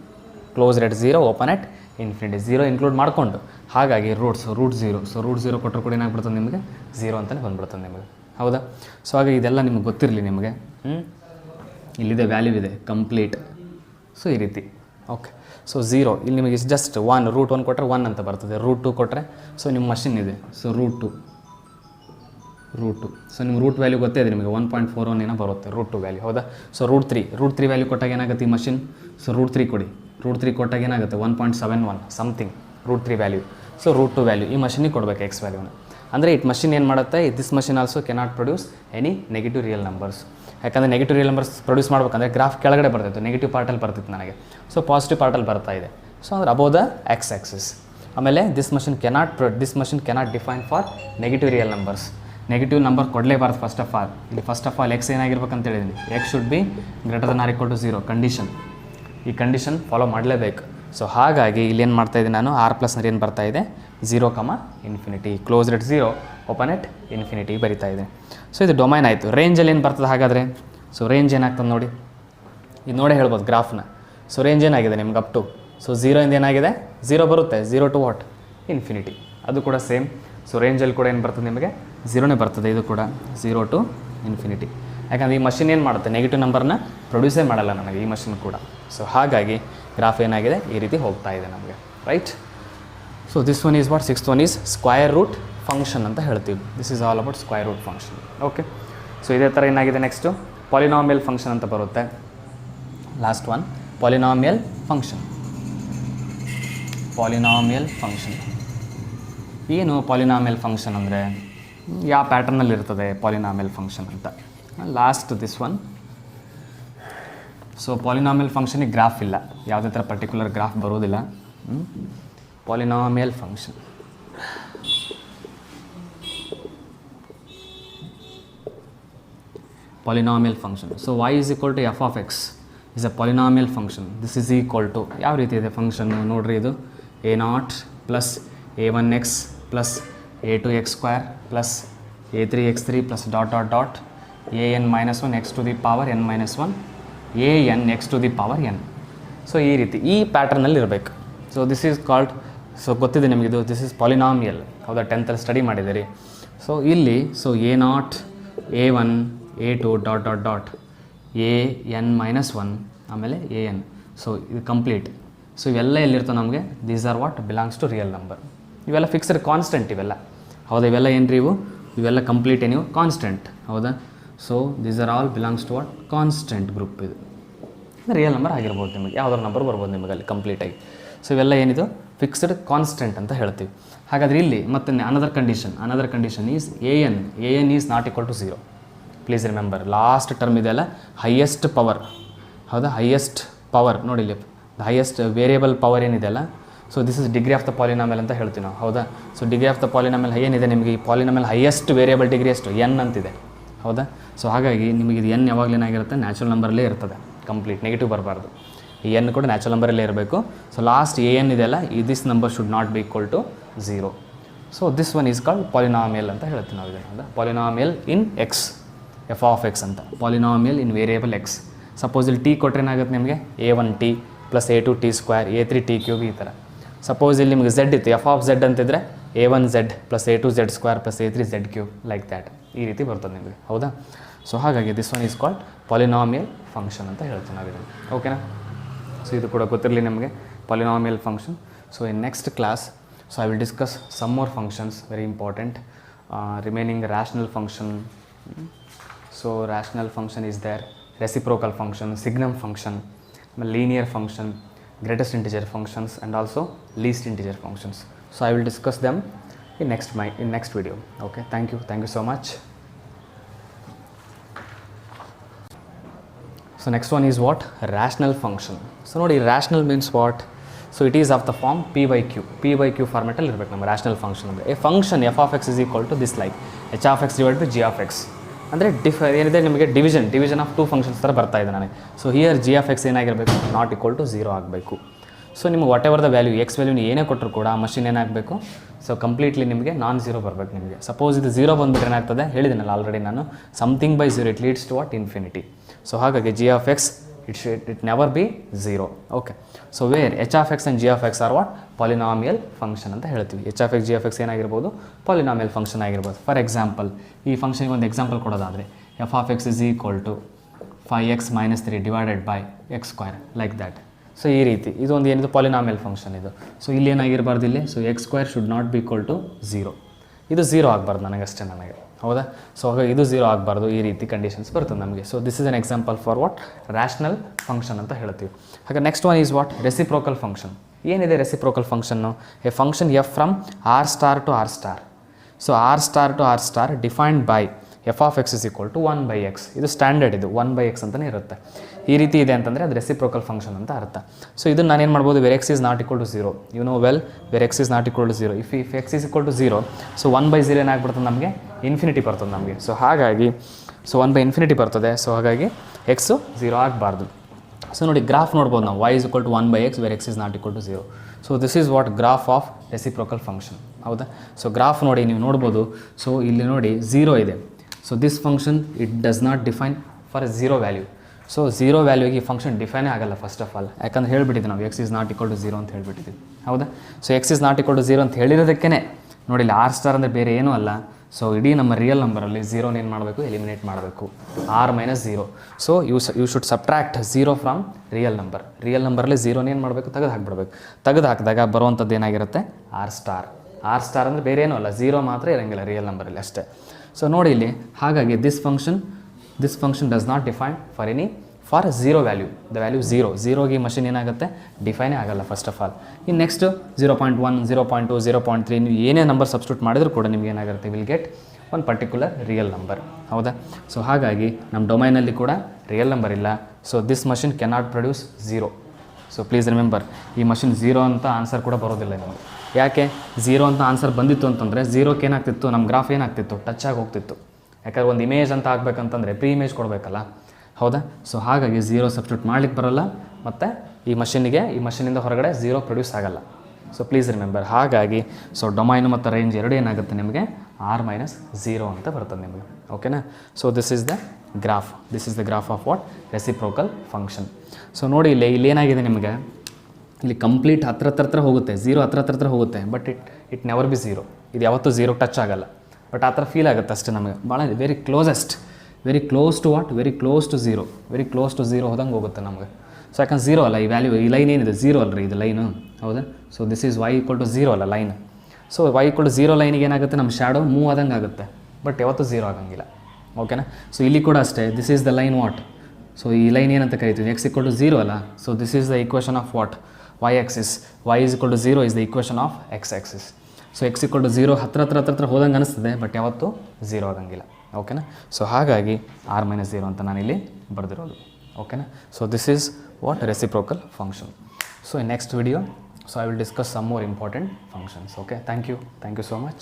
close at 0, open at infinity. 0 include ಮಾಡಿಕೊಂಡು, ಹಾಗಾಗಿ ರೂಟ್ 0. ಸೊ ರೂಟ್ 0 ಕೊಟ್ಟರು ಕೂಡ ಏನಾಗ್ಬಿಡ್ತದೆ ನಿಮಗೆ 0 ಅಂತಲೇ ಬಂದ್ಬಿಡ್ತದೆ ನಿಮಗೆ, ಹೌದಾ? ಸೊ ಹಾಗಾಗಿ ಇದೆಲ್ಲ ನಿಮಗೆ ಗೊತ್ತಿರಲಿ ನಿಮಗೆ. ಇಲ್ಲಿದೆ ವ್ಯಾಲ್ಯೂ ಇದೆ ಕಂಪ್ಲೀಟ್. ಸೊ ಈ ರೀತಿ, ಓಕೆ. ಸೊ 0 ಇಲ್ಲಿ ನಿಮಗೆ ಜಸ್ಟ್ 1, ರೂಟ್ 1 ಕೊಟ್ಟರೆ 1 ಅಂತ ಬರ್ತದೆ. ರೂಟ್ 2 ಕೊಟ್ಟರೆ ಸೊ ನಿಮ್ಮ ಮಷಿನ್ ಇದೆ, ಸೊ ರೂಟ್ 2. ಸೊ ನಿಮ್ಮ ರೂಟ್ ವ್ಯಾಲ್ಯೂ ಗೊತ್ತೇ ಇದೆ ನಿಮಗೆ, 1.41 ಏನೋ ಬರುತ್ತೆ ರೂಟ್ 2 ವ್ಯಾಲ್ಯೂ, ಹೌದಾ? ಸೊ ರೂಟ್ 3 ವ್ಯಾಲ್ಯೂ ಕೊಟ್ಟಾಗ ಏನಾಗುತ್ತೆ ಈ ಮಷಿನ್, ಸೊ ರೂಟ್ 3 ಕೊಡಿ. ರೂಟ್ 3 ಕೊಟ್ಟಾಗ ಏನಾಗುತ್ತೆ 1.71 something root 3 value. So root 2 value ಈ ಮಷಿನಿಗೆ ಕೊಡಬೇಕು ಎಕ್ಸ್ ವ್ಯಾಲ್ಯೂನ. ಅಂದರೆ ಇಟ್ ಮಷಿನ್ ಏನು ಮಾಡುತ್ತೆ, this machine also cannot produce any negative real numbers. ಯಾಕಂದರೆ ನೆಗೆಟಿವ್ ರಿಯಲ್ ನಂಬರ್ಸ್ ಪ್ರೊಡ್ಯೂಸ್ ಮಾಡಬೇಕಂದ್ರೆ ಗ್ರಾಫ್ ಕೆಳಗಡೆ ಬರ್ತಿತ್ತು, ನೆಗೆಟಿವ್ ಪಾರ್ಟಲ್ಲಿ ಬರ್ತಿತ್ತು ನನಗೆ. ಸೊ ಪಾಸಿಟಿವ್ ಪಾರ್ಟಲ್ಲಿ ಬರ್ತಾ ಇದೆ. ಸೊ ಅಂದ್ರೆ ಅಬೌವ್ ದ ಎಕ್ಸ್ ಆಕ್ಸಿಸ್. ಆಮೇಲೆ this machine cannot define for negative real numbers. Negative number ಕೊಡಲೇಬಾರ್ದು ಫಸ್ಟ್ ಆಫ್ ಆಲ್. ಇಲ್ಲಿ ಫಸ್ಟ್ ಆಫ್ ಆಲ್ ಎಕ್ಸ್ ಏನಾಗಿರ್ಬೇಕಂತ ಹೇಳಿದ್ದೀನಿ, x should be greater than or equal to 0 condition. ಈ condition follow ಮಾಡಲೇಬೇಕು. So ಹಾಗಾಗಿ ಇಲ್ಲೇನು ಮಾಡ್ತಾಯಿದ್ದೀನಿ ನಾನು, ಆರ್ ಪ್ಲಸ್ನಲ್ಲಿ ಏನು ಬರ್ತಾ ಇದೆ 0, infinity, close at 0, open at infinity ಬರಿತಾ ಇದೆ. ಸೊ ಇದು ಡೊಮೈನ್ ಆಯಿತು. ರೇಂಜಲ್ಲಿ ಏನು ಬರ್ತದೆ ಹಾಗಾದರೆ, ಸೊ ರೇಂಜ್ ಏನಾಗ್ತದೆ ನೋಡಿ, ಇದು ನೋಡೇ ಹೇಳ್ಬೋದು ಗ್ರಾಫ್ನ. ಸೊ ರೇಂಜ್ ಏನಾಗಿದೆ ನಿಮ್ಗೆ ಅಪ್ ಟು, ಸೊ 0 ಇಂದ ಏನಾಗಿದೆ 0 ಬರುತ್ತೆ, 0 to ವಾಟ್, ಇನ್ಫಿನಿಟಿ. ಅದು ಕೂಡ ಸೇಮ್. ಸೊ ರೇಂಜಲ್ಲಿ ಕೂಡ ಏನು ಬರ್ತದೆ ನಿಮಗೆ 0ನೇ ಬರ್ತದೆ. ಇದು ಕೂಡ 0 to ಇನ್ಫಿನಿಟಿ. ಯಾಕಂದರೆ ಈ ಮಷಿನ್ ಏನು ಮಾಡುತ್ತೆ, ನೆಗೆಟಿವ್ ನಂಬರ್ನ ಪ್ರೊಡ್ಯೂಸೇ ಮಾಡಲ್ಲ ನನಗೆ ಈ ಮಷಿನ್ ಕೂಡ. ಸೊ ಹಾಗಾಗಿ ಗ್ರಾಫ್ ಏನಾಗಿದೆ ಈ ರೀತಿ ಹೋಗ್ತಾ ಇದೆ ನಮಗೆ, right? So this one is what, 6th one is square root function ಅಂತ ಹೇಳ್ತೀವಿ. This is all about square root function. Okay. So ಇದೇ ಥರ ಏನಾಗಿದೆ ನೆಕ್ಸ್ಟು ಪಾಲಿನಾಮಿಯಲ್ ಫಂಕ್ಷನ್ ಅಂತ ಬರುತ್ತೆ. Last one polynomial function. ಏನು ಪಾಲಿನಾಮಿಯಲ್ ಫಂಕ್ಷನ್ ಅಂದರೆ ಯಾವ ಪ್ಯಾಟರ್ನಲ್ಲಿ ಇರ್ತದೆ ಪಾಲಿನಾಮಿಯಲ್ ಫಂಕ್ಷನ್ ಅಂತ. Last this one. So polynomial ಫಂಕ್ಷನಿಗೆ ಗ್ರಾಫ್ ಇಲ್ಲ, ಯಾವುದೇ ಥರ ಪರ್ಟಿಕ್ಯುಲರ್ ಗ್ರಾಫ್ ಬರೋದಿಲ್ಲ. Polynomial function so y is equal to f of x is a polynomial function. This is equal to ಯಾವ ರೀತಿ ಇದೆ ಫಂಕ್ಷನ್ ನೋಡ್ರಿ, ಇದು a0 plus a1x plus a2x² plus a3x3 plus dot dot dot an minus 1 x to the power n minus 1 an x to the power n. So ಈ ರೀತಿ ಈ ಪ್ಯಾಟರ್ನಲ್ಲಿ ಇರಬೇಕು. So this is called, so ಗೊತ್ತಿದೆ ನಿಮಗಿದು, this is polynomial. ಹೌದಾ? 10th study ಮಾಡಿದ್ದೀರಿ. So ಇಲ್ಲಿ so a0 a1 a2 dot dot dot an minus 1 ಆಮೇಲೆ an. So ಇದು ಕಂಪ್ಲೀಟ್. ಸೊ ಇವೆಲ್ಲ ಎಲ್ಲಿರ್ತವೆ ನಮಗೆ, these are what belongs to real number. ಇವೆಲ್ಲ ಫಿಕ್ಸ್ಡ್ ಕಾನ್ಸ್ಟೆಂಟ್ ಇವೆಲ್ಲ, ಹೌದಾ? ಇವೆಲ್ಲ ಏನು ರೀ ಇವೆಲ್ಲ ಕಂಪ್ಲೀಟ್ ನೀವು ಕಾನ್ಸ್ಟೆಂಟ್, ಹೌದಾ? So these are all belongs to what, constant group. ಇದು ರಿಯಲ್ ನಂಬರ್ ಆಗಿರ್ಬೋದು ನಿಮಗೆ, ಯಾವುದಾದ್ರು ನಂಬರ್ ಬರ್ಬೋದು ನಿಮಗೆ ಅಲ್ಲಿ ಕಂಪ್ಲೀಟಾಗಿ. ಸೊ ಇವೆಲ್ಲ ಏನಿದು ಫಿಕ್ಸ್ಡ್ ಕಾನ್ಸ್ಟೆಂಟ್ ಅಂತ ಹೇಳ್ತೀವಿ. ಹಾಗಾದರೆ ಇಲ್ಲಿ ಮತ್ತೆ another condition is an is not equal to 0. Please remember, last term ಇದೆಲ್ಲ ಹೈಯೆಸ್ಟ್ ಪವರ್, ಹೌದಾ? ಹೈಯೆಸ್ಟ್ ಪವರ್ ನೋಡಿ ಇಲ್ಲಿ, ದ ಹೈಯೆಸ್ಟ್ ವೇರಿಯಬಲ್ ಪವರ್ ಏನಿದೆಯಲ್ಲ, so this is degree of the polynomial ಅಂತ ಹೇಳ್ತೀವಿ ನಾವು, ಹೌದಾ? So degree of the polynomial ಏನಿದೆ ನಿಮಗೆ, ಈ ಪಾಲಿನಾಮಿಯಲ್ ಹೈಯೆಸ್ಟ್ ವೇರಿಯಬಲ್ ಡಿಗ್ರಿ ಎಷ್ಟು n ಅಂತಿದೆ, ಹೌದಾ? ಸೊ ಹಾಗಾಗಿ ನಿಮಗೆ ಇದು n ಯಾವಾಗಲೇನಾಗಿರುತ್ತೆ, ನ್ಯಾಚುರಲ್ ನಂಬರಲ್ಲೇ ಇರ್ತದೆ ಕಂಪ್ಲೀಟ್, ನೆಗೆಟಿವ್ ಬರಬಾರ್ದು. ಈ n ಕೂಡ ನ್ಯಾಚುರಲ್ ನಂಬರಲ್ಲೇ ಇರಬೇಕು. ಸೊ ಲಾಸ್ಟ್ an ಇದೆಯಲ್ಲ, ಈ this number should not be equal to 0. So this one is called polynomial ಅಂತ ಹೇಳ್ತೀವಿ ನಾವು ಇದನ್ನು, ಹೌದಾ? Polynomial in x, F of x ಅಂತ, polynomial in variable x. Suppose ಇಲ್ಲಿ ಟಿ ಕೊಟ್ಟರೆ ಏನಾಗುತ್ತೆ ನಿಮಗೆ, a1t ಪ್ಲಸ್ a2t² a3t³ ಈ ಥರ. ಸಪೋಸ್ ಇಲ್ಲಿ ನಿಮಗೆ ಝೆಡ್ ಇತ್ತು, ಎಫ್ ಆಫ್ ಝೆಡ್ ಅಂತಿದ್ರೆ a1z plus a2z square plus a3z cube like that, ಈ ರೀತಿ ಬರ್ತದೆ ನಿಮಗೆ, ಹೌದಾ. ಸೊ ಹಾಗಾಗಿ this one is called polynomial function ಅಂತ ಹೇಳ್ತೀವಿ ನಾವಿದನ್ನು, ಓಕೆನಾ. ಸೊ ಇದು ಕೂಡ ಗೊತ್ತಿರಲಿ ನಿಮಗೆ polynomial function. So in next class, so I will discuss some more functions very important, remaining rational function. So rational function is there, reciprocal function, signum function, linear function, greatest integer functions and also least integer functions. So I will discuss them in next video. Okay, thank you so much. So next one is what? Rational function. So nodi rational means what? So it is of the form p by q format ಅಲ್ಲಿ ಇರಬೇಕು ನಮ್ಮ rational function ಅಂದರೆ. A function f of x is equal to this like h of x divided by g of x. ಅಂದರೆ ಏನಿದೆ ನಿಮಗೆ division of two functions ಥರ ಬರ್ತಾ ಇದೆ ನನಗೆ. So here g of x ಏನಾಗಿರಬೇಕು, ನಾಟ್ ಈಕ್ವಲ್ ಟು 0 ಆಗಬೇಕು. ಸೊ ನಿಮಗೆ whatever the value x ವ್ಯಾಲ್ಯೂನ ಏನೇ ಕೊಟ್ಟರು ಕೂಡ ಆ ಮಷಿನ್ ಏನಾಗಬೇಕು, ಸೊ ಕಂಪ್ಲೀಟ್ಲಿ ನಿಮಗೆ ನಾನ್ ಝೀರೋ ಬರಬೇಕು ನಿಮಗೆ. ಸಪೋಸ್ ಇದು 0 ಬಂದುಬಿಟ್ರೆ ಏನಾಗ್ತದೆ ಹೇಳಿದ್ದೀನಲ್ಲ ಆಲ್ರೆಡಿ ನಾನು, something by 0 it leads to what, infinity. So ಹಾಗಾಗಿ g of x it never be 0. Okay, so where h of X and G of x are what, polynomial function ಅಂತ ಹೇಳ್ತೀವಿ. H of X G of x ಏನಾಗಿರ್ಬೋದು, polynomial function ಆಗಿರ್ಬೋದು. For example ಈ ಫಂಕ್ಷನ್ಗೆ ಒಂದು example ಕೊಡೋದಾದರೆ f of X is equal to 5x - 3 divided by x square like that. So ಈ ರೀತಿ ಇದು ಒಂದು ಏನಿದು ಪಾಲಿನಾಮಿಯಲ್ ಫಂಕ್ಷನ್ ಇದು. ಸೊ ಇಲ್ಲಿ ಏನಾಗಿರಬಾರ್ದು, ಇಲ್ಲಿ so X square should not be equal to 0. ಇದು 0 ಆಗಬಾರ್ದು ನನಗಷ್ಟೇ, ಹೌದಾ. ಸೊ ಹಾಗಾಗಿ ಇದು 0 ಆಗಬಾರ್ದು, ಈ ರೀತಿ ಕಂಡೀಷನ್ಸ್ ಬರ್ತದೆ ನಮಗೆ. So this is an example for what, rational function ಅಂತ ಹೇಳ್ತೀವಿ. ಹಾಗೆ next one is what, reciprocal function. ಏನಿದೆ ರೆಸಿಪ್ರೋಕಲ್ ಫಂಕ್ಷನ್ನು, a function f from R star to R star. So R star to R star defined by f of X is equal to 1/x. ಇದು standard, ಇದು 1/x ಅಂತಲೇ ಇರುತ್ತೆ. ಈ ರೀತಿ ಇದೆ ಅಂತಂದರೆ ಅದು ರೆಸಿಪ್ರೋಕಲ್ ಫಂಕ್ಷನ್ ಅಂತ ಅರ್ಥ. ಸೊ ಇದನ್ನು ನಾನೇನು ಮಾಡ್ಬೋದು, where x is not equal to 0. You know well, where x is not equal to 0. If x is equal to 0, so 1/0 ಏನಾಗ್ಬಿಡ್ತದೆ ನಮಗೆ, ಇನ್ಫಿನಿಟಿ ಬರ್ತದೆ ನಮಗೆ. ಸೊ ಹಾಗಾಗಿ ಸೊ 1/∞ ಬರ್ತದೆ. ಸೊ ಹಾಗಾಗಿ ಎಕ್ಸು 0 ಆಗಬಾರ್ದು. ಸೊ ನೋಡಿ ಗ್ರಾಫ್ ನೋಡ್ಬೋದು ನಾವು, y is equal to 1/x where x is not equal to 0. So this is what graph of reciprocal function, ಹೌದಾ. ಸೊ ಗ್ರಾಫ್ ನೋಡಿ ನೀವು ನೋಡ್ಬೋದು. ಸೊ ಇಲ್ಲಿ ನೋಡಿ 0 ಇದೆ. So this function it does not define for 0 value. So 0 ವ್ಯಾಲ್ಯೂಗೆ ಈ function ಡಿಫೈನೇ ಆಗಲ್ಲ ಫಸ್ಟ್ ಆಫ್ ಆಲ್, ಯಾಕಂದ್ರೆ ಹೇಳ್ಬಿಟ್ಟಿದ್ದೀವಿ ನಾವು x is not equal to 0 ಅಂತ ಹೇಳ್ಬಿಟ್ಟಿದ್ದೀವಿ, ಹೌದಾ. So x is not equal to 0 ಅಂತ ಹೇಳಿರೋದಕ್ಕೇ ನೋಡಿ ಇಲ್ಲಿ ಆರ್ ಸ್ಟಾರ್ ಅಂದರೆ ಬೇರೆ ಏನೂ ಅಲ್ಲ. ಸೊ ಇಡೀ ನಮ್ಮ ರಿಯಲ್ ನಂಬರಲ್ಲಿ 0ನ ಏನು ಮಾಡಬೇಕು, ಎಲಿಮಿನೇಟ್ ಮಾಡಬೇಕು, r - 0. So you should subtract 0 from real ನಂಬರಲ್ಲಿ 0ನ ಏನು ಮಾಡಬೇಕು, ತೆಗೆದು ಹಾಕ್ಬಿಡ್ಬೇಕು. ತೆಗೆದು ಹಾಕಿದಾಗ ಬರುವಂಥದ್ದು ಏನಾಗಿರುತ್ತೆ, ಆರ್ ಸ್ಟಾರ್ ಅಂದರೆ ಬೇರೆ ಏನೂ ಅಲ್ಲ, 0 ಮಾತ್ರ ಇರೋಂಗಿಲ್ಲ ರಿಯಲ್ ನಂಬರಲ್ಲಿ ಅಷ್ಟೇ. ಸೊ ನೋಡಿ ಇಲ್ಲಿ ಹಾಗಾಗಿ this function does not define for 0 value, the value 0ಗೆ ಮಷಿನ್ ಏನಾಗುತ್ತೆ, ಡಿಫೈನೇ ಆಗಲ್ಲ ಫಸ್ಟ್ ಆಫ್ ಆಲ್. ಇನ್ನು ನೆಕ್ಸ್ಟ್ 0.1, 0.2, 0.3 ನೀವು ಏನೇ ನಂಬರ್ ಸಬ್ಸ್ಟಿಟ್ಯೂಟ್ ಮಾಡಿದರೂ ಕೂಡ ನಿಮ್ಗೆ ಏನಾಗುತ್ತೆ, will get one particular real number, ಹೌದಾ. ಸೊ ಹಾಗಾಗಿ ನಮ್ಮ ಡೊಮೈನಲ್ಲಿ ಕೂಡ ರಿಯಲ್ ನಂಬರ್ ಇಲ್ಲ. So this machine cannot produce 0. So please remember, ಈ ಮಷಿನ್ 0 ಅಂತ ಆನ್ಸರ್ ಕೂಡ ಬರೋದಿಲ್ಲ ನಮಗೆ. ಯಾಕೆ 0 ಅಂತ ಆನ್ಸರ್ ಬಂದಿತ್ತು ಅಂತಂದರೆ 0ಕ್ಕೆ ಏನಾಗ್ತಿತ್ತು, ನಮ್ಮ ಗ್ರಾಫ್ ಏನಾಗ್ತಿತ್ತು, ಟಚ್ ಆಗಿ ಹೋಗ್ತಿತ್ತು. ಯಾಕಂದ್ರೆ ಒಂದು ಇಮೇಜ್ ಅಂತ ಆಗಬೇಕಂತಂದರೆ ಪ್ರೀ ಇಮೇಜ್ ಕೊಡಬೇಕಲ್ಲ, ಹೌದಾ. ಸೊ ಹಾಗಾಗಿ 0 ಸಬ್ಸ್ಟಿಟ್ಯೂಟ್ ಮಾಡ್ಲಿಕ್ಕೆ ಬರೋಲ್ಲ, ಮತ್ತು ಈ ಮಷಿನಿಂದ ಹೊರಗಡೆ 0 ಪ್ರೊಡ್ಯೂಸ್ ಆಗಲ್ಲ. ಸೊ ಪ್ಲೀಸ್ ರಿಮೆಂಬರ್, ಹಾಗಾಗಿ ಸೊ ಡೊಮೈನ್ ಮತ್ತು ರೇಂಜ್ ಎರಡು ಏನಾಗುತ್ತೆ ನಿಮಗೆ, r - 0 ಅಂತ ಬರ್ತದೆ ನಿಮಗೆ, ಓಕೆನಾ. So this is the graph of what, reciprocal function. So ನೋಡಿ ಇಲ್ಲಿ ಏನಾಗಿದೆ ನಿಮಗೆ, ಇಲ್ಲಿ ಕಂಪ್ಲೀಟ್ ಹತ್ರ ಹೋಗುತ್ತೆ, 0 ಹತ್ರ ಹೋಗುತ್ತೆ, ಬಟ್ ಇಟ್ ನೆವರ್ ಬಿ 0. ಇದು ಯಾವತ್ತೂ 0 ಟಚ್ ಆಗಲ್ಲ, ಬಟ್ ಆ ಥರ ಫೀಲ್ ಆಗುತ್ತೆ ಅಷ್ಟೇ ನಮಗೆ. ಭಾಳ very close to what, very close to 0 ಹೋದಂಗೆ ಹೋಗುತ್ತೆ ನಮಗೆ. ಸೊ ಯಾಕಂದ್ರೆ 0 ಅಲ್ಲ ಈ ವ್ಯಾಲ್ಯೂ, ಈ ಲೈನ್ ಏನಿದೆ 0 ಅಲ್ರಿ ಇದು ಲೈನು, ಹೌದಾ. ಸೊ ದಿಸ್ ಈಸ್ y = 0 ಅಲ್ಲ ಲೈನ್. ಸೊ y = 0 ಲೈನಿಗೆ ಏನಾಗುತ್ತೆ, ನಮ್ಮ ಶ್ಯಾಡೋ ಮೂವ್ ಆದಂಗೆ ಆಗುತ್ತೆ, ಬಟ್ ಯಾವತ್ತೂ 0 ಆಗಂಗಿಲ್ಲ, ಓಕೆನಾ. ಸೊ ಇಲ್ಲಿ ಕೂಡ ಅಷ್ಟೇ, this is the line what. So ಈ ಲೈನ್ ಏನಂತ ಕರಿತೀವಿ, x = 0 ಅಲ್ಲ. So this is the equation of what, y axis. y = 0 is the equation of x axis. So x = 0 ಹತ್ರ ಹೋದಂಗೆ ಅನಿಸ್ತದೆ, ಬಟ್ ಯಾವತ್ತೂ 0 ಆಗಂಗಿಲ್ಲ, ಓಕೆನಾ. ಸೊ ಹಾಗಾಗಿ r - 0 ಅಂತ ನಾನಿಲ್ಲಿ ಬರೆದಿರೋದು, ಓಕೆನಾ. So this is what, reciprocal function. So in next video, so I will discuss some more important functions. Okay, thank you so much.